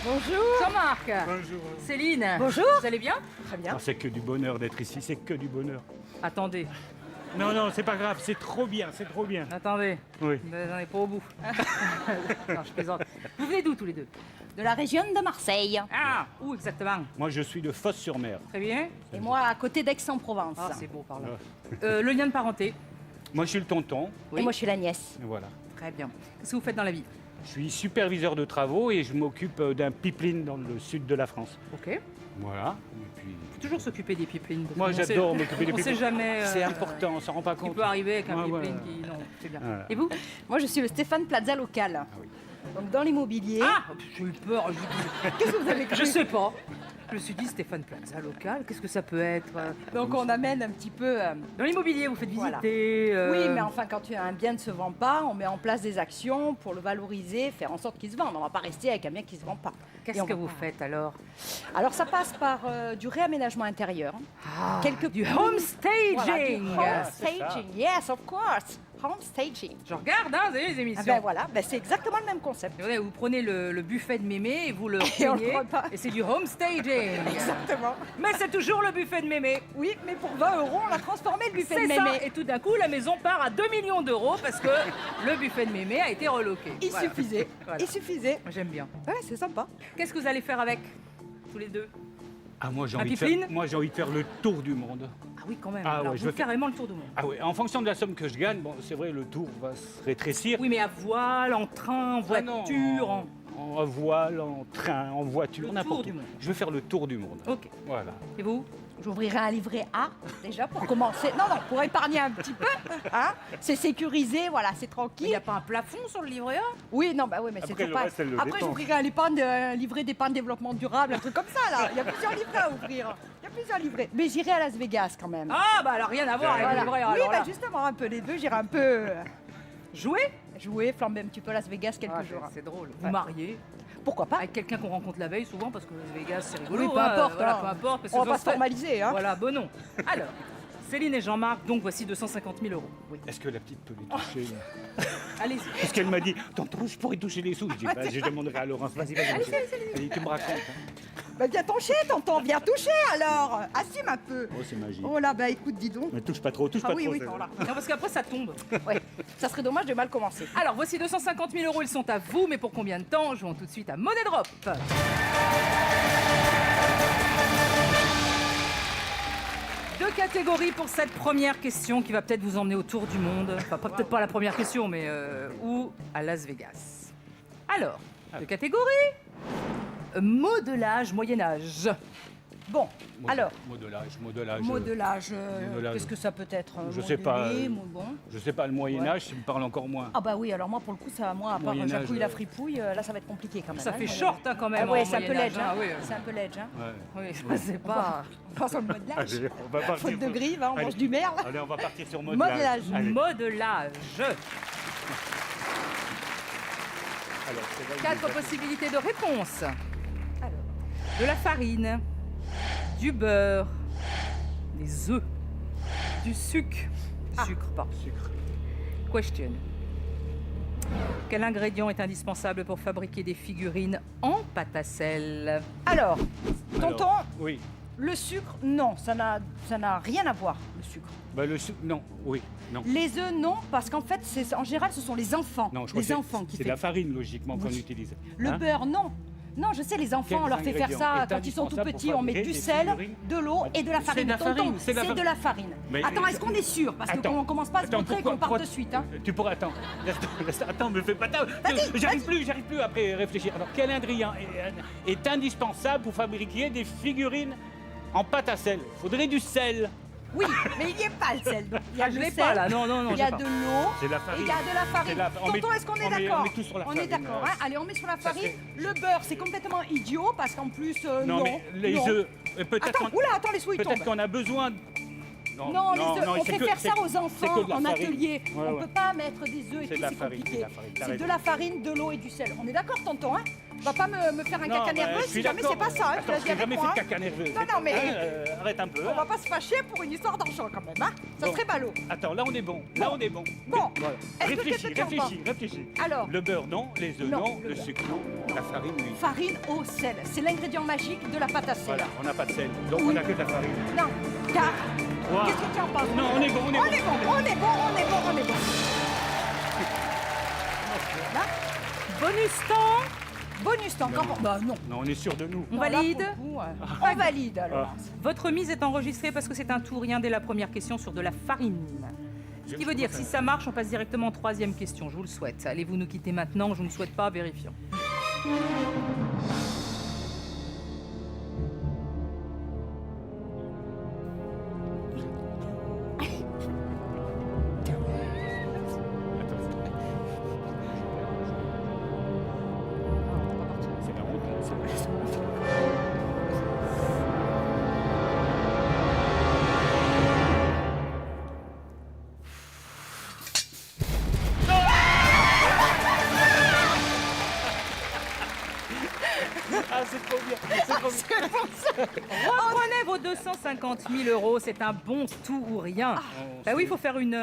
Speaker 2: Bonjour.
Speaker 1: Jean-Marc,
Speaker 4: Bonjour.
Speaker 1: Céline.
Speaker 2: Bonjour.
Speaker 1: Vous allez bien?
Speaker 2: Très bien.
Speaker 4: C'est que du bonheur d'être ici, c'est que du bonheur.
Speaker 1: Attendez,
Speaker 4: Non, c'est pas grave, c'est trop bien, c'est trop bien.
Speaker 1: attendez.
Speaker 4: Oui.
Speaker 1: J'en ai pas au bout. Non, je plaisante. Vous venez d'où tous les deux?
Speaker 5: De la région de Marseille.
Speaker 1: Ah, où exactement?
Speaker 4: Moi, je suis de Fosse-sur-Mer.
Speaker 1: Très bien.
Speaker 5: Et moi, à côté d'Aix-en-Provence.
Speaker 1: Ah, c'est beau par là. Le lien de parenté?
Speaker 4: Moi, je suis le tonton.
Speaker 5: Et moi, je suis la nièce.
Speaker 4: Et voilà.
Speaker 1: Très bien. Qu'est-ce que vous faites dans la vie?
Speaker 4: Je suis superviseur de travaux et je m'occupe d'un pipeline dans le sud de la France.
Speaker 1: Ok.
Speaker 4: Voilà. Et puis,
Speaker 1: Faut toujours s'occuper des pipelines. parce
Speaker 4: moi,
Speaker 1: qu'on sait-
Speaker 4: j'adore m'occuper des
Speaker 1: On sait
Speaker 4: pipelines.
Speaker 1: jamais.
Speaker 4: C'est important, on s'en rend pas
Speaker 1: Ce qui
Speaker 4: compte.
Speaker 1: peut arriver avec un
Speaker 4: Ouais, ouais,
Speaker 1: pipeline
Speaker 4: ouais.
Speaker 1: qui. Non, c'est bien.
Speaker 4: Voilà.
Speaker 1: Et vous?
Speaker 5: Moi, je suis le Stéphane Plaza local.
Speaker 4: oui.
Speaker 5: Donc, dans l'immobilier.
Speaker 1: Ah, j'ai eu peur.
Speaker 5: Qu'est-ce que vous avez cru?
Speaker 1: Je sais pas. Je me suis dit Stéphane Plaza local. Qu'est-ce que ça peut être?
Speaker 5: Donc, on amène un petit peu.
Speaker 1: Dans l'immobilier, vous faites
Speaker 5: Voilà.
Speaker 1: visiter.
Speaker 5: Oui, mais enfin, quand un bien ne se vend pas, on met en place des actions pour le valoriser, faire en sorte qu'il se vende. On va pas rester avec un bien qui se vend pas.
Speaker 1: Qu'est-ce
Speaker 5: Et on
Speaker 1: que
Speaker 5: va
Speaker 1: vous
Speaker 5: pas-
Speaker 1: faites alors?
Speaker 5: Alors, ça passe par du réaménagement intérieur. Quelques
Speaker 1: Du
Speaker 5: Voilà, du
Speaker 1: homestaging.
Speaker 5: home staging. Yes, of course. Home staging.
Speaker 1: Je regarde, hein, vous avez les
Speaker 5: Ah
Speaker 1: émissions.
Speaker 5: ben voilà, ben c'est exactement le même concept.
Speaker 1: Et vous prenez le buffet de mémé et vous le
Speaker 5: Et on le
Speaker 1: peignez,
Speaker 5: repas.
Speaker 1: et c'est du homestaging.
Speaker 5: Exactement.
Speaker 1: Mais c'est toujours le buffet de mémé.
Speaker 5: Oui, mais pour 20 €, on a transformé le buffet de
Speaker 1: C'est ça.
Speaker 5: mémé.
Speaker 1: Et tout d'un coup, la maison part à 2 millions d'euros parce que le buffet de mémé a été reloqué.
Speaker 5: Il
Speaker 1: Voilà.
Speaker 5: suffisait.
Speaker 1: Voilà.
Speaker 5: Il suffisait.
Speaker 1: Moi, j'aime bien.
Speaker 5: Ouais, c'est sympa.
Speaker 1: Qu'est-ce que vous allez faire avec, tous les deux?
Speaker 4: Ah, moi, j'ai
Speaker 1: Un
Speaker 4: envie,
Speaker 1: pipeline
Speaker 4: j'ai envie de faire le tour du monde.
Speaker 1: Ah oui, quand même.
Speaker 4: Ah
Speaker 1: Alors,
Speaker 4: ouais, je
Speaker 1: vous
Speaker 4: veux faire-
Speaker 1: carrément le tour du monde.
Speaker 4: Ah oui, en fonction de la somme que je gagne, bon, c'est vrai, le tour va se rétrécir.
Speaker 1: Oui, mais à voile, en train, en
Speaker 4: Ah non,
Speaker 1: voiture,
Speaker 4: en voile, en train, en voiture,
Speaker 1: Le
Speaker 4: n'importe
Speaker 1: tour du
Speaker 4: où.
Speaker 1: monde.
Speaker 4: Je veux faire le tour du monde.
Speaker 1: Ok.
Speaker 4: Voilà.
Speaker 1: Et vous?
Speaker 5: J'ouvrirai un livret A, déjà, pour commencer. Non, pour épargner un petit peu. Hein. C'est sécurisé, voilà, c'est
Speaker 1: Il
Speaker 5: tranquille.
Speaker 1: n'y a pas un plafond sur le livret A?
Speaker 5: Oui, non, bah oui, mais c'est
Speaker 4: Après,
Speaker 5: toujours
Speaker 4: le
Speaker 5: pas...
Speaker 4: reste, elle le
Speaker 5: Après,
Speaker 4: dépense.
Speaker 5: j'ouvrirai un livret d'épargne développement durable, un truc comme ça, là. Il y a plusieurs livrets à ouvrir. Il y a plusieurs livrets. Mais j'irai à Las Vegas, quand même.
Speaker 1: Ah, bah alors rien à voir avec
Speaker 5: Voilà.
Speaker 1: le livret A.
Speaker 5: Oui,
Speaker 1: alors
Speaker 5: bah
Speaker 1: là.
Speaker 5: justement, un peu les deux. J'irai un peu
Speaker 1: Jouer?
Speaker 5: jouer, flamber un petit peu Las Vegas quelques
Speaker 1: Ah,
Speaker 5: jours.
Speaker 1: c'est drôle. Vous
Speaker 5: Ouais.
Speaker 1: mariez
Speaker 5: Pourquoi pas?
Speaker 1: avec quelqu'un qu'on rencontre la veille souvent parce que Las Vegas c'est rigolo.
Speaker 5: Oui, peu
Speaker 1: hein,
Speaker 5: importe.
Speaker 1: voilà,
Speaker 5: hein.
Speaker 1: peu importe. parce que
Speaker 5: On va pas
Speaker 1: j'ose
Speaker 5: se formaliser, hein.
Speaker 1: Voilà, bon non. Alors, Céline et Jean-Marc, donc voici 250 000 euros. Oui.
Speaker 4: Est-ce que la petite peut les toucher là
Speaker 1: Allez-y.
Speaker 4: Parce qu'elle m'a dit, tonton, je pourrais toucher les sous. Je dis, bah, je demanderai à Laurence, vas-y. Elle dit, tu me racontes. Hein.
Speaker 5: Bah, viens toucher, tonton, viens toucher alors. Assume un peu.
Speaker 4: Oh, c'est magique.
Speaker 5: Oh là, bah écoute, dis donc.
Speaker 4: Mais touche pas trop, touche
Speaker 5: Ah
Speaker 4: pas
Speaker 5: oui,
Speaker 4: trop.
Speaker 5: oui,
Speaker 4: c'est-
Speaker 5: voilà.
Speaker 1: Non, parce qu'après ça tombe.
Speaker 5: Ouais, ça serait dommage de mal commencer.
Speaker 1: Alors, voici 250 000 euros, ils sont à vous, mais pour combien de temps? Jouons tout de suite à Money Drop. Deux catégories pour cette première question qui va peut-être vous emmener autour du monde. Enfin, peut-être pas la première question, mais ou à Las Vegas. Alors, deux catégories. Modelage Moyen-Âge.
Speaker 5: Bon, alors,
Speaker 4: Modelage.
Speaker 5: modelage,
Speaker 4: modelage.
Speaker 5: qu'est-ce que ça peut être?
Speaker 4: Je sais pas,
Speaker 5: Bon.
Speaker 4: Je sais pas, le Moyen-Âge, ça me parle encore moins.
Speaker 5: Ah bah oui, alors moi pour le coup, ça, moi, à part
Speaker 4: Moyen-Âge,
Speaker 5: Jacouille la fripouille, là ça va être compliqué quand même.
Speaker 1: Ça
Speaker 5: hein,
Speaker 1: fait
Speaker 5: le
Speaker 1: short hein, quand même.
Speaker 5: Ah ouais,
Speaker 1: en
Speaker 5: c'est un peu
Speaker 1: Moyen-Âge,
Speaker 5: ledge, hein.
Speaker 1: hein, oui.
Speaker 5: C'est un peu ledge, hein.
Speaker 4: Ouais.
Speaker 1: Oui, je sais pas.
Speaker 5: On va sur le modelage.
Speaker 4: Allez, on va partir.
Speaker 5: Faute de grive, hein, on
Speaker 4: Allez.
Speaker 5: mange du merle.
Speaker 4: Allez, on va partir sur
Speaker 5: Modelage.
Speaker 4: Allez.
Speaker 1: Modelage.
Speaker 4: Alors, c'est vrai,
Speaker 1: Quatre
Speaker 4: déjà-
Speaker 1: possibilités de réponse.
Speaker 5: Alors,
Speaker 1: De la farine, du beurre, des œufs, du sucre. Sucre, pardon.
Speaker 4: Sucre.
Speaker 1: Question. Quel ingrédient est indispensable pour fabriquer des figurines en pâte à sel?
Speaker 5: alors, tonton,
Speaker 4: Alors, oui.
Speaker 5: le sucre, non, ça n'a rien à voir, le sucre.
Speaker 4: Bah, le sucre, non. Oui, non.
Speaker 5: Les œufs, non, parce qu'en fait, en général, ce sont les enfants.
Speaker 4: Non, je crois
Speaker 5: les
Speaker 4: que
Speaker 5: enfants qui
Speaker 4: c'est
Speaker 5: font.
Speaker 4: la farine, logiquement, qu'on
Speaker 5: Oui.
Speaker 4: utilise.
Speaker 5: Le
Speaker 4: Hein
Speaker 5: beurre, non. Non, je sais, les enfants, on leur fait faire
Speaker 4: ingrédients
Speaker 5: ça
Speaker 4: est
Speaker 5: quand ils sont tout
Speaker 4: indispensable pour
Speaker 5: petits. On met
Speaker 4: fabriquer
Speaker 5: du
Speaker 4: des
Speaker 5: sel,
Speaker 4: figurines.
Speaker 5: de l'eau et de la farine.
Speaker 4: de la farine,
Speaker 5: Tonton,
Speaker 4: c'est de la
Speaker 5: c'est de la farine.
Speaker 4: Mais-
Speaker 5: Attends, est-ce qu'on est sûr? Parce
Speaker 4: Attends.
Speaker 5: qu'on commence pas à se
Speaker 4: Attends,
Speaker 5: montrer
Speaker 4: pourquoi-
Speaker 5: qu'on part
Speaker 4: pourquoi-
Speaker 5: de suite. Hein.
Speaker 4: Tu pourrais... Attends, attends, me fais pas... J'arrive plus après réfléchir. Alors, quel ingrédient est indispensable pour fabriquer des figurines en pâte à sel? Faudrait du sel.
Speaker 5: Oui, mais il n'y est pas le sel. Il y a
Speaker 1: Je
Speaker 5: le
Speaker 1: l'ai
Speaker 5: sel,
Speaker 1: pas là, non,
Speaker 5: il y a
Speaker 1: j'ai pas.
Speaker 5: de l'eau.
Speaker 4: C'est de la
Speaker 5: Et
Speaker 4: farine.
Speaker 5: il y a de la farine.
Speaker 4: C'est la- on met-
Speaker 5: Tonton, est-ce qu'on est
Speaker 4: on met-
Speaker 5: d'accord?
Speaker 4: on met tout sur la
Speaker 5: On est
Speaker 4: farine,
Speaker 5: d'accord. Hein. Allez, on met sur la
Speaker 4: ça
Speaker 5: farine. Le beurre, c'est complètement idiot parce qu'en plus,
Speaker 4: Non, mais les
Speaker 5: non.
Speaker 4: œufs, peut-être
Speaker 5: Attends,
Speaker 4: qu'on-
Speaker 5: oula, attends, les souilles
Speaker 4: peut-être
Speaker 5: tombent.
Speaker 4: qu'on a besoin...
Speaker 5: Non, les œufs, on
Speaker 4: c'est
Speaker 5: fait
Speaker 4: que-
Speaker 5: faire
Speaker 4: c'est-
Speaker 5: ça aux
Speaker 4: c'est
Speaker 5: enfants
Speaker 4: que de la
Speaker 5: en
Speaker 4: farine.
Speaker 5: atelier.
Speaker 4: Ouais,
Speaker 5: On
Speaker 4: ouais.
Speaker 5: peut pas mettre des œufs et
Speaker 4: C'est
Speaker 5: tout,
Speaker 4: de la
Speaker 5: c'est
Speaker 4: farine,
Speaker 5: compliqué.
Speaker 4: c'est de la farine, t'as
Speaker 5: C'est de
Speaker 4: raison.
Speaker 5: la farine, de l'eau et du sel. On est d'accord, tonton, hein? On va pas me faire un
Speaker 4: Non,
Speaker 5: caca
Speaker 4: bah,
Speaker 5: nerveux
Speaker 4: je
Speaker 5: si
Speaker 4: suis
Speaker 5: jamais
Speaker 4: d'accord.
Speaker 5: c'est pas ça. Hein,
Speaker 4: Attends,
Speaker 5: tu l'as
Speaker 4: j'ai
Speaker 5: dit avec
Speaker 4: jamais
Speaker 5: moi.
Speaker 4: fait de
Speaker 5: Hein.
Speaker 4: caca nerveux.
Speaker 5: Non, non, mais-
Speaker 4: Arrête un peu.
Speaker 5: On va pas se fâcher pour une histoire d'argent quand même, hein? Ça
Speaker 4: Bon.
Speaker 5: serait ballot.
Speaker 4: Attends, là on est bon. Là
Speaker 5: Bon.
Speaker 4: on est bon.
Speaker 5: Bon.
Speaker 4: Voilà.
Speaker 5: Est-ce que
Speaker 4: Réfléchis,
Speaker 5: qu'est-ce que tu en
Speaker 4: réfléchis.
Speaker 5: Alors,
Speaker 4: Le beurre non, les œufs
Speaker 5: Non,
Speaker 4: non,
Speaker 5: le
Speaker 4: le
Speaker 5: beurre.
Speaker 4: sucre non, la farine oui.
Speaker 5: farine au sel. C'est l'ingrédient magique de la pâte à sel.
Speaker 4: Voilà, on n'a pas de sel, donc
Speaker 5: Oui.
Speaker 4: on n'a que de la farine.
Speaker 5: Non, car.
Speaker 4: Trois.
Speaker 5: Qu'est-ce que tu en penses?
Speaker 4: Non, on est bon, on est
Speaker 5: On
Speaker 4: bon.
Speaker 5: est bon, on est bon, on est bon, on est bon. Là,
Speaker 1: Bonus temps.
Speaker 5: bonus temps. Quand... Bah non.
Speaker 4: Non, on est sûr de nous.
Speaker 1: On
Speaker 5: Non, là,
Speaker 1: valide.
Speaker 5: pour le coup, on valide alors.
Speaker 1: Votre mise est enregistrée parce que c'est un tout rien dès la première question sur de la farine. Ce qui veut dire, si ça marche, on passe directement en troisième question. Je vous le souhaite. Allez-vous nous quitter maintenant? Je ne souhaite pas. Vérifions.
Speaker 4: C'est la honte. Ah, c'est trop bien. C'est trop bien.
Speaker 1: Reprenez vos 250 000 €. C'est un bon tout ou rien. Bah oui, il faut faire une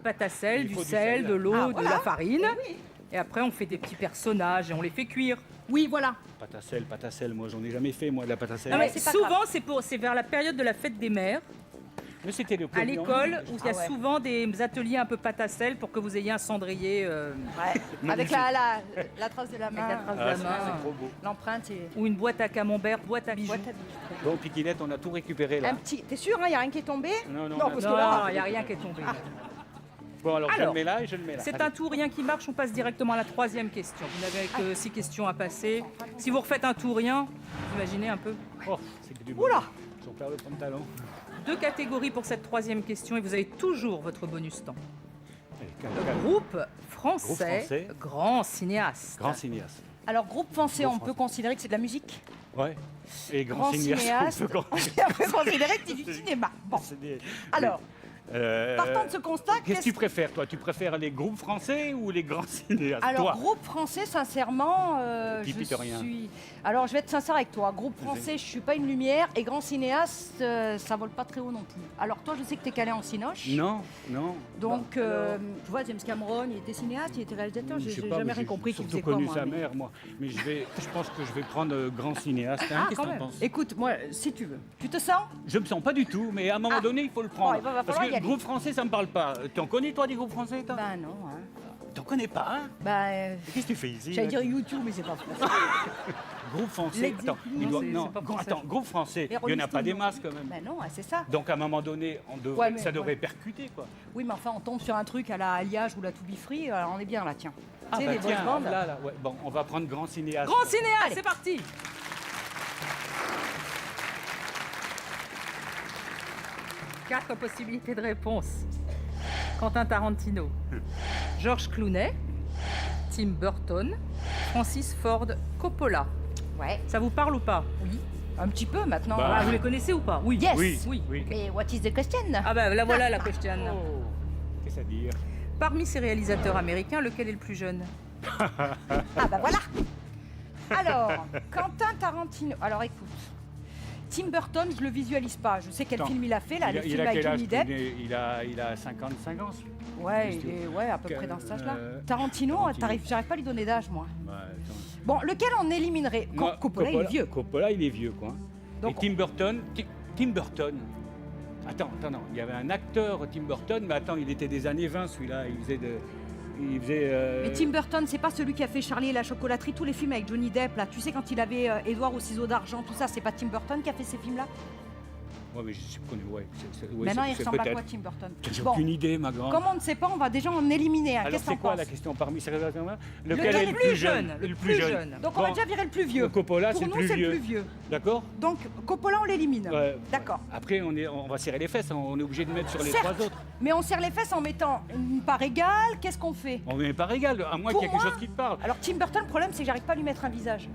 Speaker 1: pâte à sel,
Speaker 4: Il
Speaker 1: du
Speaker 4: faut du
Speaker 1: sel,
Speaker 4: sel.
Speaker 1: de l'eau,
Speaker 5: Ah,
Speaker 1: de
Speaker 5: voilà.
Speaker 1: la farine.
Speaker 5: Oui.
Speaker 1: Et après, on fait des petits personnages et on les fait cuire.
Speaker 5: Oui, voilà.
Speaker 4: Pâte à sel, moi j'en ai jamais fait, moi, de la pâte à sel.
Speaker 1: Non, mais
Speaker 5: c'est pas
Speaker 1: souvent, c'est vers la période de la fête des mères,
Speaker 4: Mais c'était le
Speaker 1: à
Speaker 4: premier.
Speaker 1: l'école, où il y a
Speaker 5: Ah ouais.
Speaker 1: souvent des ateliers un peu pâte à sel pour que vous ayez un cendrier
Speaker 5: Ouais. Avec la trace de la main,
Speaker 1: avec la trace de
Speaker 4: Ah,
Speaker 1: la
Speaker 4: c'est
Speaker 1: main.
Speaker 4: trop beau.
Speaker 5: l'empreinte et
Speaker 1: Ou une boîte à camembert, boîte à bijoux.
Speaker 5: boîte à bijoux.
Speaker 4: Bon, Piquinette, on a tout récupéré là.
Speaker 5: Un petit. T'es sûr, il n'y a rien qui est tombé?
Speaker 4: Non, non,
Speaker 5: Non,
Speaker 4: on a-
Speaker 5: parce
Speaker 1: Non,
Speaker 5: que là.
Speaker 1: il n'y a rien qui est tombé.
Speaker 4: Bon, alors, je
Speaker 1: Alors,
Speaker 4: le mets là et je le mets là.
Speaker 1: C'est
Speaker 4: Allez.
Speaker 1: un tout rien qui marche, on passe directement à la troisième question. Vous n'avez que 6 questions à passer. Si vous refaites un tout rien, vous imaginez un peu.
Speaker 4: Oh, c'est que du
Speaker 5: Oula.
Speaker 4: J'en perds le pantalon.
Speaker 1: 2 catégories pour cette troisième question et vous avez toujours votre bonus temps.
Speaker 4: Allez,
Speaker 1: Groupe français,
Speaker 4: français.
Speaker 1: grand cinéaste.
Speaker 4: Grand cinéaste.
Speaker 5: Alors, groupe français,
Speaker 4: Groupe
Speaker 5: on peut considérer que c'est de la musique?
Speaker 4: Ouais. Et grand,
Speaker 5: Grand
Speaker 4: cinéaste.
Speaker 5: cinéaste.
Speaker 4: on peut
Speaker 5: On peut considérer que c'est du cinéma. Bon,
Speaker 4: C'est des-
Speaker 5: alors,
Speaker 4: Euh,
Speaker 5: partant de ce constat,
Speaker 4: Qu'est-ce que tu préfères, toi? Tu préfères les groupes français ou les grands cinéastes?
Speaker 5: Alors,
Speaker 4: toi
Speaker 5: groupe français, sincèrement,
Speaker 4: Petit
Speaker 5: je
Speaker 4: pitorien.
Speaker 5: suis... Alors, je vais être sincère avec toi. Groupe français, je suis pas une lumière. Et grand cinéaste, ça vole pas très haut non plus. Alors, toi, je sais que tu es calé en cinoche.
Speaker 4: Non, non.
Speaker 5: Donc, tu vois, James Cameron, il était cinéaste, il était réalisateur.
Speaker 4: Je sais
Speaker 5: J'ai
Speaker 4: pas,
Speaker 5: jamais
Speaker 4: mais
Speaker 5: rien
Speaker 4: j'ai
Speaker 5: compris qu'il
Speaker 4: surtout
Speaker 5: faisait quoi,
Speaker 4: connu
Speaker 5: moi.
Speaker 4: sa
Speaker 5: mais-
Speaker 4: mère, moi. Mais je pense que je vais prendre grand cinéaste. hein.
Speaker 5: Ah,
Speaker 4: Qu'est-ce
Speaker 5: quand
Speaker 4: que t'en
Speaker 5: même.
Speaker 4: penses?
Speaker 5: Écoute, moi, si tu veux. Tu te sens?
Speaker 4: Je me sens pas du tout, mais à un moment
Speaker 5: Ah.
Speaker 4: donné, il faut le prendre.
Speaker 5: Bon, il va
Speaker 4: Parce
Speaker 5: falloir
Speaker 4: que
Speaker 5: y aller.
Speaker 4: groupe français, ça me parle pas. T'en connais, toi, des groupes français, toi?
Speaker 5: Ben non, hein.
Speaker 4: T'en connais pas, hein?
Speaker 5: Ben,
Speaker 4: Qu'est-ce que tu fais ici?
Speaker 5: j'allais
Speaker 4: là
Speaker 5: dire YouTube, mais c'est pas français.
Speaker 4: Groupe français.
Speaker 5: Les-
Speaker 4: Attends,
Speaker 1: Non,
Speaker 4: il doit-
Speaker 1: c'est-
Speaker 4: non,
Speaker 1: c'est pas français.
Speaker 4: attends, groupe français,
Speaker 5: Les
Speaker 4: il n'y en a
Speaker 5: Rolling
Speaker 4: pas
Speaker 5: Stones,
Speaker 4: des
Speaker 5: non.
Speaker 4: masses quand même.
Speaker 5: Ben non, c'est ça.
Speaker 4: Donc à un moment donné,
Speaker 5: Ouais, mais-
Speaker 4: ça devrait percuter, quoi.
Speaker 5: Oui, mais enfin, on tombe sur un truc à la Alliage ou la To Be Free, alors on est bien là, tiens. Tu sais,
Speaker 4: bah
Speaker 5: les boys
Speaker 4: tiens,
Speaker 5: bands.
Speaker 4: là, ouais. Bon, on va prendre grand cinéaste.
Speaker 1: Grand cinéaste,
Speaker 5: Allez.
Speaker 1: c'est parti. Quatre possibilités de réponse. Quentin Tarantino, George Clooney, Tim Burton, Francis Ford Coppola.
Speaker 5: Ouais,
Speaker 1: Ça vous parle ou pas?
Speaker 5: oui. Un petit peu maintenant.
Speaker 4: Bah,
Speaker 1: Ah, vous les connaissez ou pas? Oui.
Speaker 5: Yes.
Speaker 4: Oui,
Speaker 1: Oui.
Speaker 4: oui.
Speaker 5: Mais what is the question?
Speaker 1: Ah bah la voilà la question.
Speaker 4: Oh, qu'est-ce à dire?
Speaker 1: Parmi ces réalisateurs américains, lequel est le plus jeune?
Speaker 5: Ah bah voilà. Alors, Quentin Tarantino. Alors écoute, Tim Burton, je le visualise pas. Je sais quel
Speaker 4: Attends.
Speaker 5: film il a fait là, le
Speaker 4: il
Speaker 5: film
Speaker 4: a
Speaker 5: avec
Speaker 4: quel âge?
Speaker 5: Johnny Depp.
Speaker 4: Il a 55 ans.
Speaker 5: Ouais,
Speaker 4: Qu'est-ce que
Speaker 5: il
Speaker 4: tu-
Speaker 5: est ouais, à peu près dans cet âge-là.
Speaker 4: Tarantino.
Speaker 5: J'arrive pas à lui donner d'âge moi.
Speaker 4: Ouais, attends.
Speaker 5: Bon, lequel on éliminerait?
Speaker 4: Moi,
Speaker 5: Coppola, il est vieux.
Speaker 4: Coppola, il est vieux, quoi.
Speaker 5: Donc,
Speaker 4: Et Tim Burton, Tim Burton. Attends, non. Il y avait un acteur, Tim Burton, mais attends, il était des années 20, celui-là. Il faisait de. Il faisait.
Speaker 5: Mais Tim Burton, c'est pas celui qui a fait Charlie et la chocolaterie, tous les films avec Johnny Depp, là. Tu sais, quand il avait Édouard au ciseau d'argent, tout ça, c'est pas Tim Burton qui a fait ces films-là?
Speaker 4: Ouais, mais je connais. Ouais, ouais,
Speaker 5: Maintenant, il
Speaker 4: c'est
Speaker 5: ressemble à
Speaker 4: peut-être.
Speaker 5: quoi, Tim Burton?
Speaker 4: J'ai
Speaker 5: Bon,
Speaker 4: aucune idée, ma grande.
Speaker 5: comme on ne sait pas, on va déjà en éliminer un.
Speaker 4: Alors,
Speaker 5: Qu'est-ce que
Speaker 4: c'est
Speaker 5: t'en
Speaker 4: quoi
Speaker 5: penses?
Speaker 4: la question parmi ces raisonnements?
Speaker 5: Lequel
Speaker 4: est le plus jeune?
Speaker 1: Le plus jeune.
Speaker 5: Donc, on va
Speaker 4: Bon.
Speaker 5: déjà virer le plus vieux.
Speaker 4: Le Coppola,
Speaker 5: Pour
Speaker 4: c'est le
Speaker 5: nous,
Speaker 4: plus
Speaker 5: c'est le plus
Speaker 4: vieux.
Speaker 5: vieux.
Speaker 4: D'accord?
Speaker 5: Donc, Coppola, on l'élimine.
Speaker 4: Ouais.
Speaker 5: D'accord.
Speaker 4: Après, on va serrer les fesses, hein. On est obligé de mettre sur les
Speaker 5: Certes.
Speaker 4: 3 autres.
Speaker 5: Mais on serre les fesses en mettant une part égale. Qu'est-ce qu'on fait?
Speaker 4: On n'est pas égal, à moins
Speaker 5: Pour
Speaker 4: qu'il y ait quelque
Speaker 5: moi-
Speaker 4: chose qui te parle.
Speaker 5: Alors, Tim Burton, le problème, c'est que j'arrive pas à lui mettre un visage.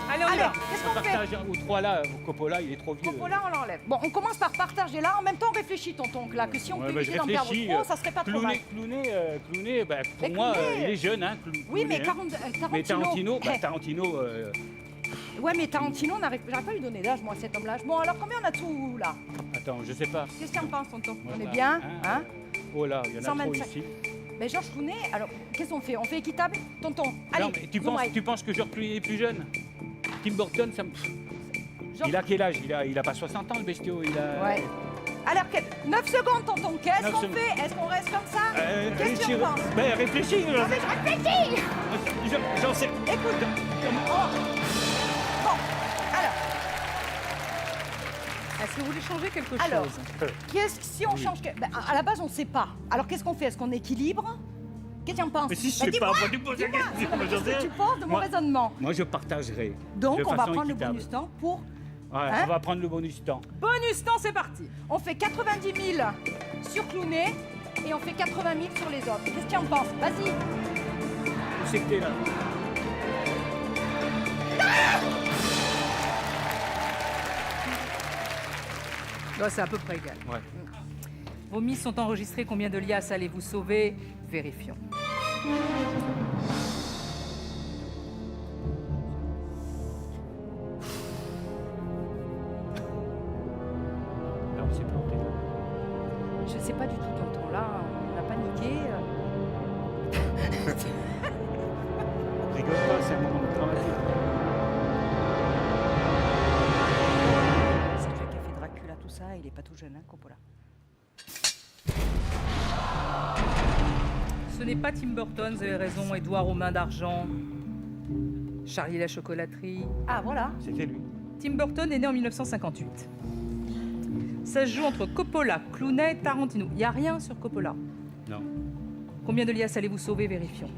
Speaker 1: Allez, on y
Speaker 5: Allez,
Speaker 1: va.
Speaker 5: qu'est-ce qu'on fait?
Speaker 4: Partage aux 3 là, Coppola, il est trop vieux.
Speaker 5: Coppola, on l'enlève. Bon, on commence par partager là. En même temps, on réfléchit, tonton, là, que si on
Speaker 4: Ouais,
Speaker 5: peut
Speaker 4: bah,
Speaker 5: éviter
Speaker 4: je
Speaker 5: d'en perdre
Speaker 4: réfléchis,
Speaker 5: trop, ça serait pas trop mal.
Speaker 4: Clooney, bah, pour
Speaker 5: Mais
Speaker 4: moi,
Speaker 5: Clooney,
Speaker 4: il est jeune, hein.
Speaker 5: Oui, mais
Speaker 4: Clooney, hein.
Speaker 5: Tarantino.
Speaker 4: Mais Tarantino,
Speaker 5: Eh,
Speaker 4: Tarantino,
Speaker 5: Ouais, mais Tarantino, j'arrive pas à lui donner d'âge, moi, à cet homme-là. Bon, alors combien on a tout là?
Speaker 4: attends, je sais pas.
Speaker 5: Qu'est-ce qu'il en pense, tonton? On est
Speaker 4: Voilà.
Speaker 5: bien, hein?
Speaker 4: Oh là, il y en a trop
Speaker 5: 125.
Speaker 4: ici.
Speaker 5: Mais Georges Clooney, alors, qu'est-ce qu'on fait? On fait équitable, tonton? Allez,
Speaker 4: Non, mais
Speaker 5: zoom right.
Speaker 4: tu penses que George Clooney est plus jeune? Tim Burton, ça me...
Speaker 5: Georges-
Speaker 4: Il a quel âge? Il a pas 60 ans, le bestiau. Il a...
Speaker 5: Ouais. Alors, 9 secondes, tonton. Qu'est-ce
Speaker 4: 9
Speaker 5: qu'on
Speaker 4: secondes.
Speaker 5: fait? Est-ce qu'on reste comme ça? Qu'est-ce que tu en penses?
Speaker 4: Ben, réfléchis.
Speaker 5: Non, mais je réfléchis!
Speaker 4: J'en sais.
Speaker 5: Écoute. Oh. Bon, alors,
Speaker 1: Est-ce que vous voulez changer quelque
Speaker 5: Alors.
Speaker 1: chose?
Speaker 5: si on change... Ben, à la base, on ne sait pas. Alors, qu'est-ce qu'on fait? Est-ce qu'on équilibre? Qu'est-ce que tu en penses?
Speaker 4: Mais si je
Speaker 5: Ben,
Speaker 4: sais pas,
Speaker 5: dis-moi,
Speaker 4: moi, tu poses la
Speaker 5: dis-moi.
Speaker 4: question,
Speaker 5: Non, mais
Speaker 4: j'en
Speaker 5: qu'est-ce que
Speaker 4: sais.
Speaker 5: tu penses de mon
Speaker 4: Moi-
Speaker 5: raisonnement?
Speaker 4: Moi, je partagerai.
Speaker 5: Donc,
Speaker 4: de
Speaker 5: on va
Speaker 4: façon
Speaker 5: prendre
Speaker 4: équitable.
Speaker 5: le bonus temps pour...
Speaker 4: Ouais,
Speaker 5: Hein?
Speaker 4: on va prendre le bonus temps.
Speaker 1: Bonus temps, c'est parti.
Speaker 5: On fait 90 000 sur Clooney et on fait 80 000 sur les autres. Qu'est-ce que tu en penses? Vas-y.
Speaker 4: Où c'est que t'es là?
Speaker 1: Non, c'est à peu près égal.
Speaker 4: Ouais.
Speaker 1: Vos mises sont enregistrées. Combien de liasses allez-vous sauver? Vérifions.
Speaker 4: Là, on s'est planté.
Speaker 5: Je sais pas du tout, tonton. Là, on a paniqué.
Speaker 4: Rigole pas, c'est un moment dramatique.
Speaker 5: C'est lui qui a fait Dracula, tout ça. Il est pas tout jeune, hein, Coppola.
Speaker 1: Ce n'est pas Tim Burton, vous avez raison. Édouard aux mains d'argent. Charlie la chocolaterie.
Speaker 5: Ah, voilà.
Speaker 4: C'était lui.
Speaker 1: Tim Burton est né en 1958. Ça se joue entre Coppola, Clooney, Tarantino. Il n'y a rien sur Coppola.
Speaker 4: Non.
Speaker 1: Combien de liasses allez-vous sauver? Vérifions.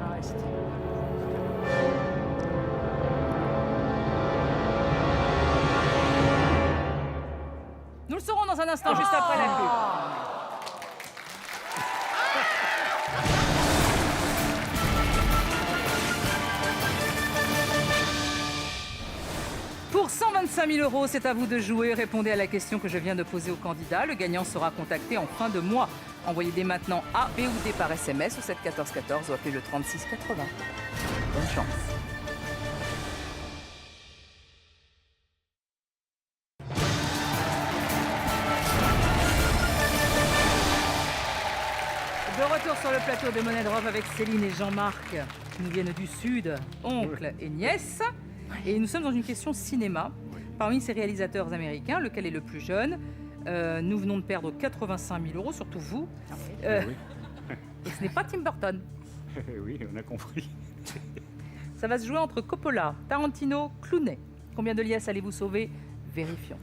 Speaker 5: Ah, ouais, c'était-
Speaker 1: Nous le saurons dans un instant, juste après la pub. Pour 125 000 €, c'est à vous de jouer. Répondez à la question que je viens de poser au candidat. Le gagnant sera contacté en fin de mois. Envoyez dès maintenant A, B ou D par SMS au 7 14 14 ou appelez le 36 80. Bonne chance. De retour sur le plateau de Monnaie de Rove avec Céline et Jean-Marc, qui nous viennent du Sud, oncle et nièce. Et nous sommes dans une question cinéma. Parmi ces réalisateurs américains, lequel est le plus jeune? Nous venons de perdre 85 000 €, surtout vous.
Speaker 4: Oui.
Speaker 1: Et ce n'est pas Tim Burton.
Speaker 4: Oui, on a compris.
Speaker 1: Ça va se jouer entre Coppola, Tarantino, Clooney. Combien de liasses allez-vous sauver? Vérifions.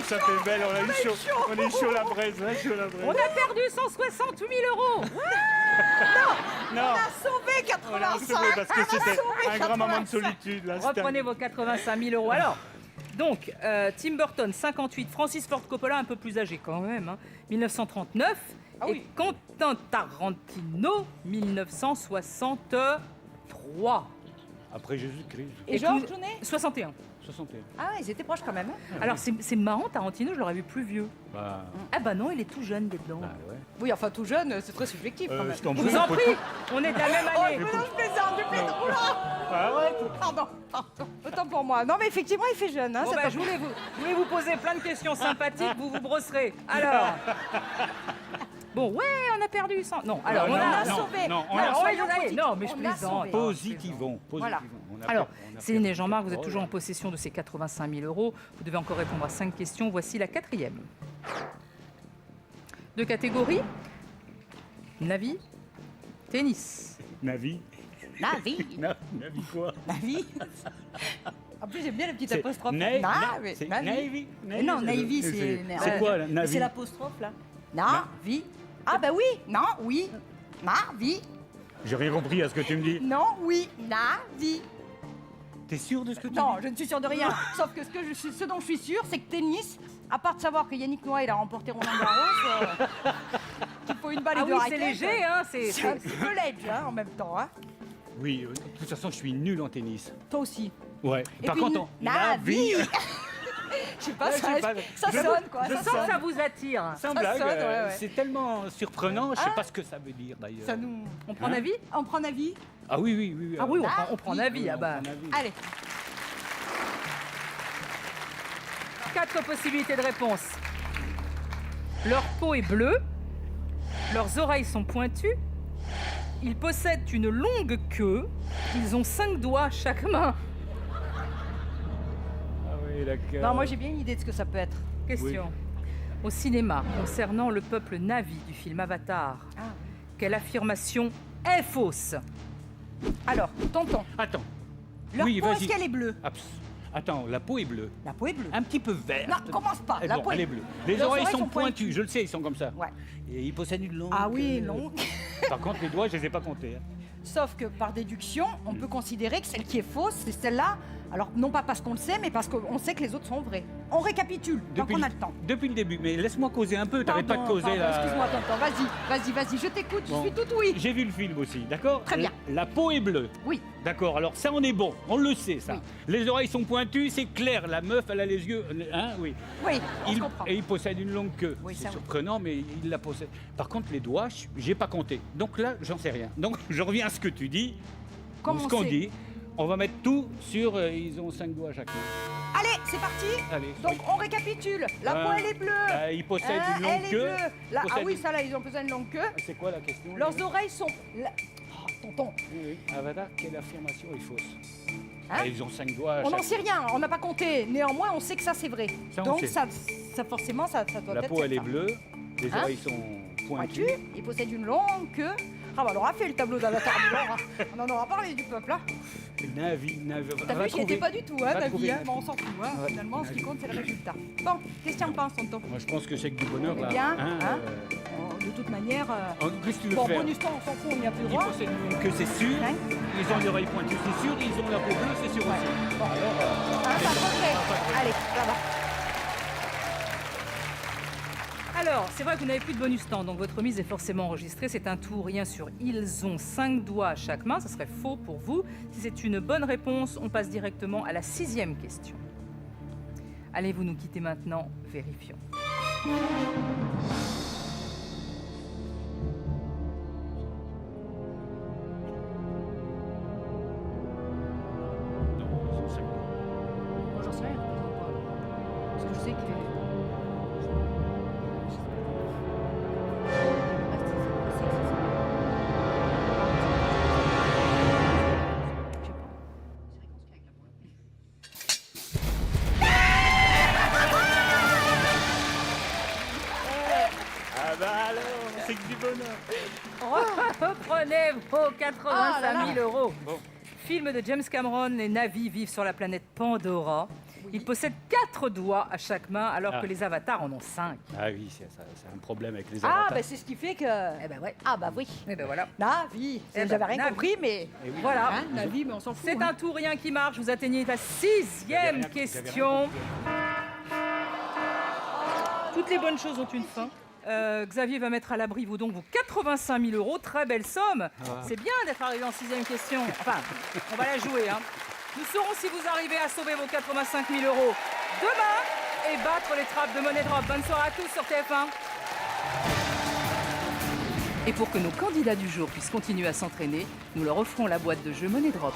Speaker 4: Ça fait belle, on a eu chaud. On est chaud la braise, hein, chaud la braise.
Speaker 1: On a perdu 168 000 €.
Speaker 4: Non,
Speaker 5: On a sauvé
Speaker 4: on l'a
Speaker 5: 85.
Speaker 4: sauvé parce que c'était
Speaker 5: sauvé
Speaker 4: un grand moment de
Speaker 5: 85.
Speaker 4: solitude. Là, c'était
Speaker 1: Reprenez vos 85 000 €. Alors, donc, Tim Burton, 58. Francis Ford Coppola, un peu plus âgé quand même, hein, 1939.
Speaker 5: Ah oui.
Speaker 1: Et Quentin Tarantino, 1963.
Speaker 4: Après Jésus-Christ.
Speaker 5: Et Georges Clooney
Speaker 1: 61.
Speaker 4: 61.
Speaker 5: Ah, ils étaient proches quand même. Hein.
Speaker 1: Alors c'est marrant, Tarantino, je l'aurais vu plus vieux.
Speaker 4: Bah,
Speaker 1: Ah bah non, il est tout jeune dedans.
Speaker 4: bah ouais.
Speaker 5: Oui, enfin tout jeune, c'est très subjectif quand même.
Speaker 4: je t'en
Speaker 1: Je
Speaker 4: prie.
Speaker 1: vous en prie, on est de la même
Speaker 5: Oh,
Speaker 1: année.
Speaker 5: mais non, je plaisante, je plaisante. Oula, pardon. Autant pour moi. Non, mais effectivement, il fait jeune. Hein,
Speaker 1: Bon,
Speaker 5: cet
Speaker 1: bah,
Speaker 5: homme.
Speaker 1: je voulais vous poser plein de questions sympathiques, vous vous brosserez. Alors. Bon, ouais, on a perdu 100. Non, alors
Speaker 4: Non,
Speaker 1: on
Speaker 4: non,
Speaker 1: a.
Speaker 4: non,
Speaker 5: sauvé.
Speaker 4: non, on
Speaker 5: Non,
Speaker 4: a
Speaker 5: soyons
Speaker 1: sauvé.
Speaker 5: positifs.
Speaker 1: Non, mais je
Speaker 5: On a
Speaker 1: plaisante.
Speaker 5: sauvé.
Speaker 4: Positivons.
Speaker 5: Voilà.
Speaker 4: On a
Speaker 1: Alors,
Speaker 4: on a
Speaker 1: Céline
Speaker 4: fait-
Speaker 1: et Jean-Marc, vous êtes
Speaker 4: Oh
Speaker 1: toujours
Speaker 4: là.
Speaker 1: en possession de ces 85 000 euros. Vous devez encore répondre à 5 questions. Voici la 4e. De catégorie Navi, tennis.
Speaker 4: Navi.
Speaker 5: La vie.
Speaker 4: Navi quoi?
Speaker 5: La vie. En plus, j'aime bien la petite
Speaker 4: C'est
Speaker 5: apostrophe.
Speaker 4: C'est
Speaker 5: Navy.
Speaker 4: Navy.
Speaker 5: Mais non, Navy, c'est...
Speaker 4: C'est quoi, la
Speaker 2: Mais
Speaker 4: Navy?
Speaker 2: c'est l'apostrophe là.
Speaker 5: Navi. Ah bah oui. Non, oui. Navi.
Speaker 4: J'ai rien compris à ce que tu me dis.
Speaker 5: Non, oui. Navi.
Speaker 4: T'es sûr de ce que tu
Speaker 5: Non,
Speaker 4: dis?
Speaker 5: je ne suis sûre de rien. Sauf que ce dont je suis sûre, c'est que tennis, à part de savoir que Yannick Noah, il a remporté Roland Garros, qu'il faut une balle et
Speaker 1: Ah
Speaker 5: deux
Speaker 1: oui,
Speaker 5: raquettes.
Speaker 1: c'est léger, hein.
Speaker 5: C'est un petit peu ledge, hein, en même temps. Hein.
Speaker 4: Oui, de toute façon, je suis nul en tennis.
Speaker 5: Toi aussi.
Speaker 4: Ouais.
Speaker 5: Et
Speaker 4: Par
Speaker 5: puis,
Speaker 4: contre,
Speaker 5: Navi. Je sais pas,
Speaker 4: Ouais,
Speaker 5: ça,
Speaker 4: je sais pas.
Speaker 5: ça
Speaker 4: Je-
Speaker 5: sonne quoi.
Speaker 1: Je
Speaker 5: Ça
Speaker 1: sens que
Speaker 5: sonne.
Speaker 1: ça vous attire.
Speaker 4: sans
Speaker 5: ça
Speaker 4: blague,
Speaker 5: sonne, ouais.
Speaker 4: c'est tellement surprenant, je sais
Speaker 5: Ah.
Speaker 4: pas ce que ça veut dire d'ailleurs.
Speaker 5: Ça nous...
Speaker 1: On prend
Speaker 4: Hein
Speaker 1: avis
Speaker 5: On prend avis.
Speaker 4: Ah oui, oui, oui.
Speaker 1: Ah oui,
Speaker 5: Ah,
Speaker 1: on prend
Speaker 5: oui,
Speaker 1: avis. Ah bah.
Speaker 5: Allez.
Speaker 1: 4 possibilités de réponse. Leur peau est bleue, leurs oreilles sont pointues, ils possèdent une longue queue, ils ont 5 doigts à chaque main.
Speaker 4: Ah oui, d'accord.
Speaker 5: Non, moi j'ai bien une idée de ce que ça peut être.
Speaker 1: Question. Au cinéma, concernant le peuple Na'vi du film Avatar,
Speaker 5: Ah.
Speaker 1: quelle affirmation est fausse?
Speaker 5: Alors, tonton,
Speaker 4: Attends.
Speaker 5: leur
Speaker 4: Oui,
Speaker 5: peau,
Speaker 4: vas-y.
Speaker 5: est-ce qu'elle est bleue?
Speaker 4: Attends, la peau est bleue.
Speaker 5: La peau est bleue.
Speaker 4: Un petit peu verte.
Speaker 5: Non, commence pas.
Speaker 4: Eh
Speaker 5: La
Speaker 4: bon,
Speaker 5: peau
Speaker 4: elle
Speaker 5: est
Speaker 4: est bleue. Les
Speaker 5: Leurs
Speaker 4: oreilles sont pointues, je le sais, ils sont comme ça.
Speaker 5: Ouais.
Speaker 4: Et ils possèdent une longue.
Speaker 5: Ah oui, non.
Speaker 4: Par contre, les doigts, je les ai pas comptés. Hein.
Speaker 5: Sauf que par déduction, on peut considérer que celle qui est fausse, c'est celle-là. Alors, non pas parce qu'on le sait, mais parce qu'on sait que les autres sont vraies. On récapitule, tant qu'on a le temps.
Speaker 4: Depuis le début, mais laisse-moi causer un peu, t'arrêtes pas de causer
Speaker 5: Pardon,
Speaker 4: là.
Speaker 5: excuse-moi, tonton. Vas-y, je t'écoute,
Speaker 4: Bon.
Speaker 5: je suis tout oui.
Speaker 4: J'ai vu le film aussi, d'accord?
Speaker 5: Très bien.
Speaker 4: La peau est bleue.
Speaker 5: Oui.
Speaker 4: D'accord, alors ça on est bon, on le sait ça.
Speaker 5: Oui.
Speaker 4: Les oreilles sont pointues, c'est clair, la meuf elle a les yeux, hein, oui.
Speaker 5: Oui, on se
Speaker 4: Il,
Speaker 5: comprend.
Speaker 4: et il possède une longue queue.
Speaker 5: Oui,
Speaker 4: c'est
Speaker 5: ça, oui.
Speaker 4: surprenant, mais il la possède. Par contre, les doigts, j'ai pas compté. Donc là, j'en sais rien. Donc je reviens à ce que tu dis,
Speaker 5: Comme
Speaker 4: ou ce
Speaker 5: on
Speaker 4: qu'on
Speaker 5: sait.
Speaker 4: dit. On va mettre tout sur. Ils ont 5 doigts chacun.
Speaker 5: Allez, c'est parti.
Speaker 4: Allez.
Speaker 5: Donc, on récapitule. La peau, elle est bleue.
Speaker 4: Ils possèdent
Speaker 5: Hein,
Speaker 4: une longue
Speaker 5: elle est
Speaker 4: queue.
Speaker 5: bleue. Là,
Speaker 4: Ils
Speaker 5: ah
Speaker 4: possèdent
Speaker 5: oui,
Speaker 4: une-
Speaker 5: ça là, ils ont besoin d'une longue queue.
Speaker 4: C'est quoi la question?
Speaker 5: Leurs oreilles sont... Oh, tonton,
Speaker 4: Oui, oui. Avatar, quelle affirmation est fausse?
Speaker 5: Hein
Speaker 4: Ils ont 5 doigts.
Speaker 5: on n'en
Speaker 4: chaque-
Speaker 5: sait rien, on n'a pas compté. Néanmoins, on sait que ça, c'est vrai.
Speaker 4: Ça, on
Speaker 5: Donc,
Speaker 4: sait.
Speaker 5: ça forcément, ça doit
Speaker 4: La
Speaker 5: être
Speaker 4: peau, elle est
Speaker 5: ça.
Speaker 4: bleue. Les
Speaker 5: Hein
Speaker 4: oreilles sont
Speaker 5: Pointu,
Speaker 4: pointues.
Speaker 5: il possède une longue queue. Ah bah, on aura fait le tableau d'Avatar du Nord, hein. On en aura parlé du peuple, là.
Speaker 4: Navi.
Speaker 5: T'as vu, j'y étais pas du tout, hein,
Speaker 4: Va
Speaker 5: Navi,
Speaker 4: trouver
Speaker 5: hein.
Speaker 4: Navi.
Speaker 5: Bon, on s'en fout, hein.
Speaker 4: Ouais.
Speaker 5: Finalement, ce qui compte, c'est le résultat. Bon, qu'est-ce que tu en penses, tonton?
Speaker 4: Moi, je pense que c'est que du bonheur,
Speaker 5: Eh
Speaker 4: là.
Speaker 5: bien,
Speaker 4: Hein,
Speaker 5: hein. De toute manière...
Speaker 4: Qu'est-ce que tu veux
Speaker 5: Bon,
Speaker 4: faire?
Speaker 5: bonus temps, on s'en fout, on n'y a plus le
Speaker 4: Ils
Speaker 5: droit.
Speaker 4: possèdent une longue queue, c'est sûr.
Speaker 5: Hein
Speaker 4: Ils ont les oreilles pointues, c'est sûr. Ils ont la peau bleue, c'est sûr
Speaker 5: Ouais.
Speaker 4: aussi.
Speaker 5: Bon.
Speaker 4: Alors,
Speaker 5: Hein, pas trop près. Allez, là-bas.
Speaker 1: Alors, c'est vrai que vous n'avez plus de bonus temps, donc votre mise est forcément enregistrée. C'est un tout ou rien sur ils ont 5 doigts à chaque main. Ça serait faux pour vous. Si c'est une bonne réponse, on passe directement à la 6e question. Allez-vous nous quitter maintenant? Vérifions.
Speaker 4: non, ils ont 5 doigts.
Speaker 5: Moi, j'en sais rien. Parce que je sais que...
Speaker 4: Ah bah alors, c'est que du bonheur.
Speaker 1: Reprenez vos 85 000 euros.
Speaker 4: Bon.
Speaker 1: Film de James Cameron, les Na'vi vivent sur la planète Pandora. Ils possèdent 4 doigts à chaque main, alors
Speaker 4: Ah.
Speaker 1: que les avatars en ont 5.
Speaker 4: Ah oui, c'est un problème avec les
Speaker 5: Ah,
Speaker 4: avatars.
Speaker 5: bah c'est ce qui fait que...
Speaker 1: Eh ben ouais.
Speaker 5: Ah, bah oui.
Speaker 1: Eh ben voilà.
Speaker 5: Navi.
Speaker 1: Eh ben,
Speaker 5: J'avais rien
Speaker 1: Navi.
Speaker 5: compris, mais...
Speaker 4: Eh oui.
Speaker 1: Voilà.
Speaker 5: Hein, Navi, mais on s'en fout.
Speaker 1: C'est
Speaker 5: hein.
Speaker 1: un tout rien qui marche. Vous atteignez la
Speaker 4: J'avais
Speaker 1: 6e
Speaker 4: rien
Speaker 1: question.
Speaker 4: compris.
Speaker 1: Toutes les bonnes choses ont une fin. Xavier va mettre à l'abri vos 85 000 €. Très belle somme. C'est bien d'être arrivé en 6e question. Enfin, on va la jouer. Hein. Nous saurons si vous arrivez à sauver vos 85 000 € demain et battre les trappes de Money Drop. Bonne soirée à tous sur TF1. Et pour que nos candidats du jour puissent continuer à s'entraîner, nous leur offrons la boîte de jeu Money Drop.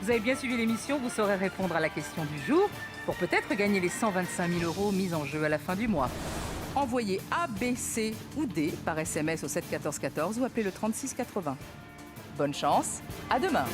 Speaker 1: Vous avez bien suivi l'émission, vous saurez répondre à la question du jour pour peut-être gagner les 125 000 € mis en jeu à la fin du mois. Envoyez A, B, C ou D par SMS au 7 14 14 ou appelez le 36 80. Bonne chance, à demain.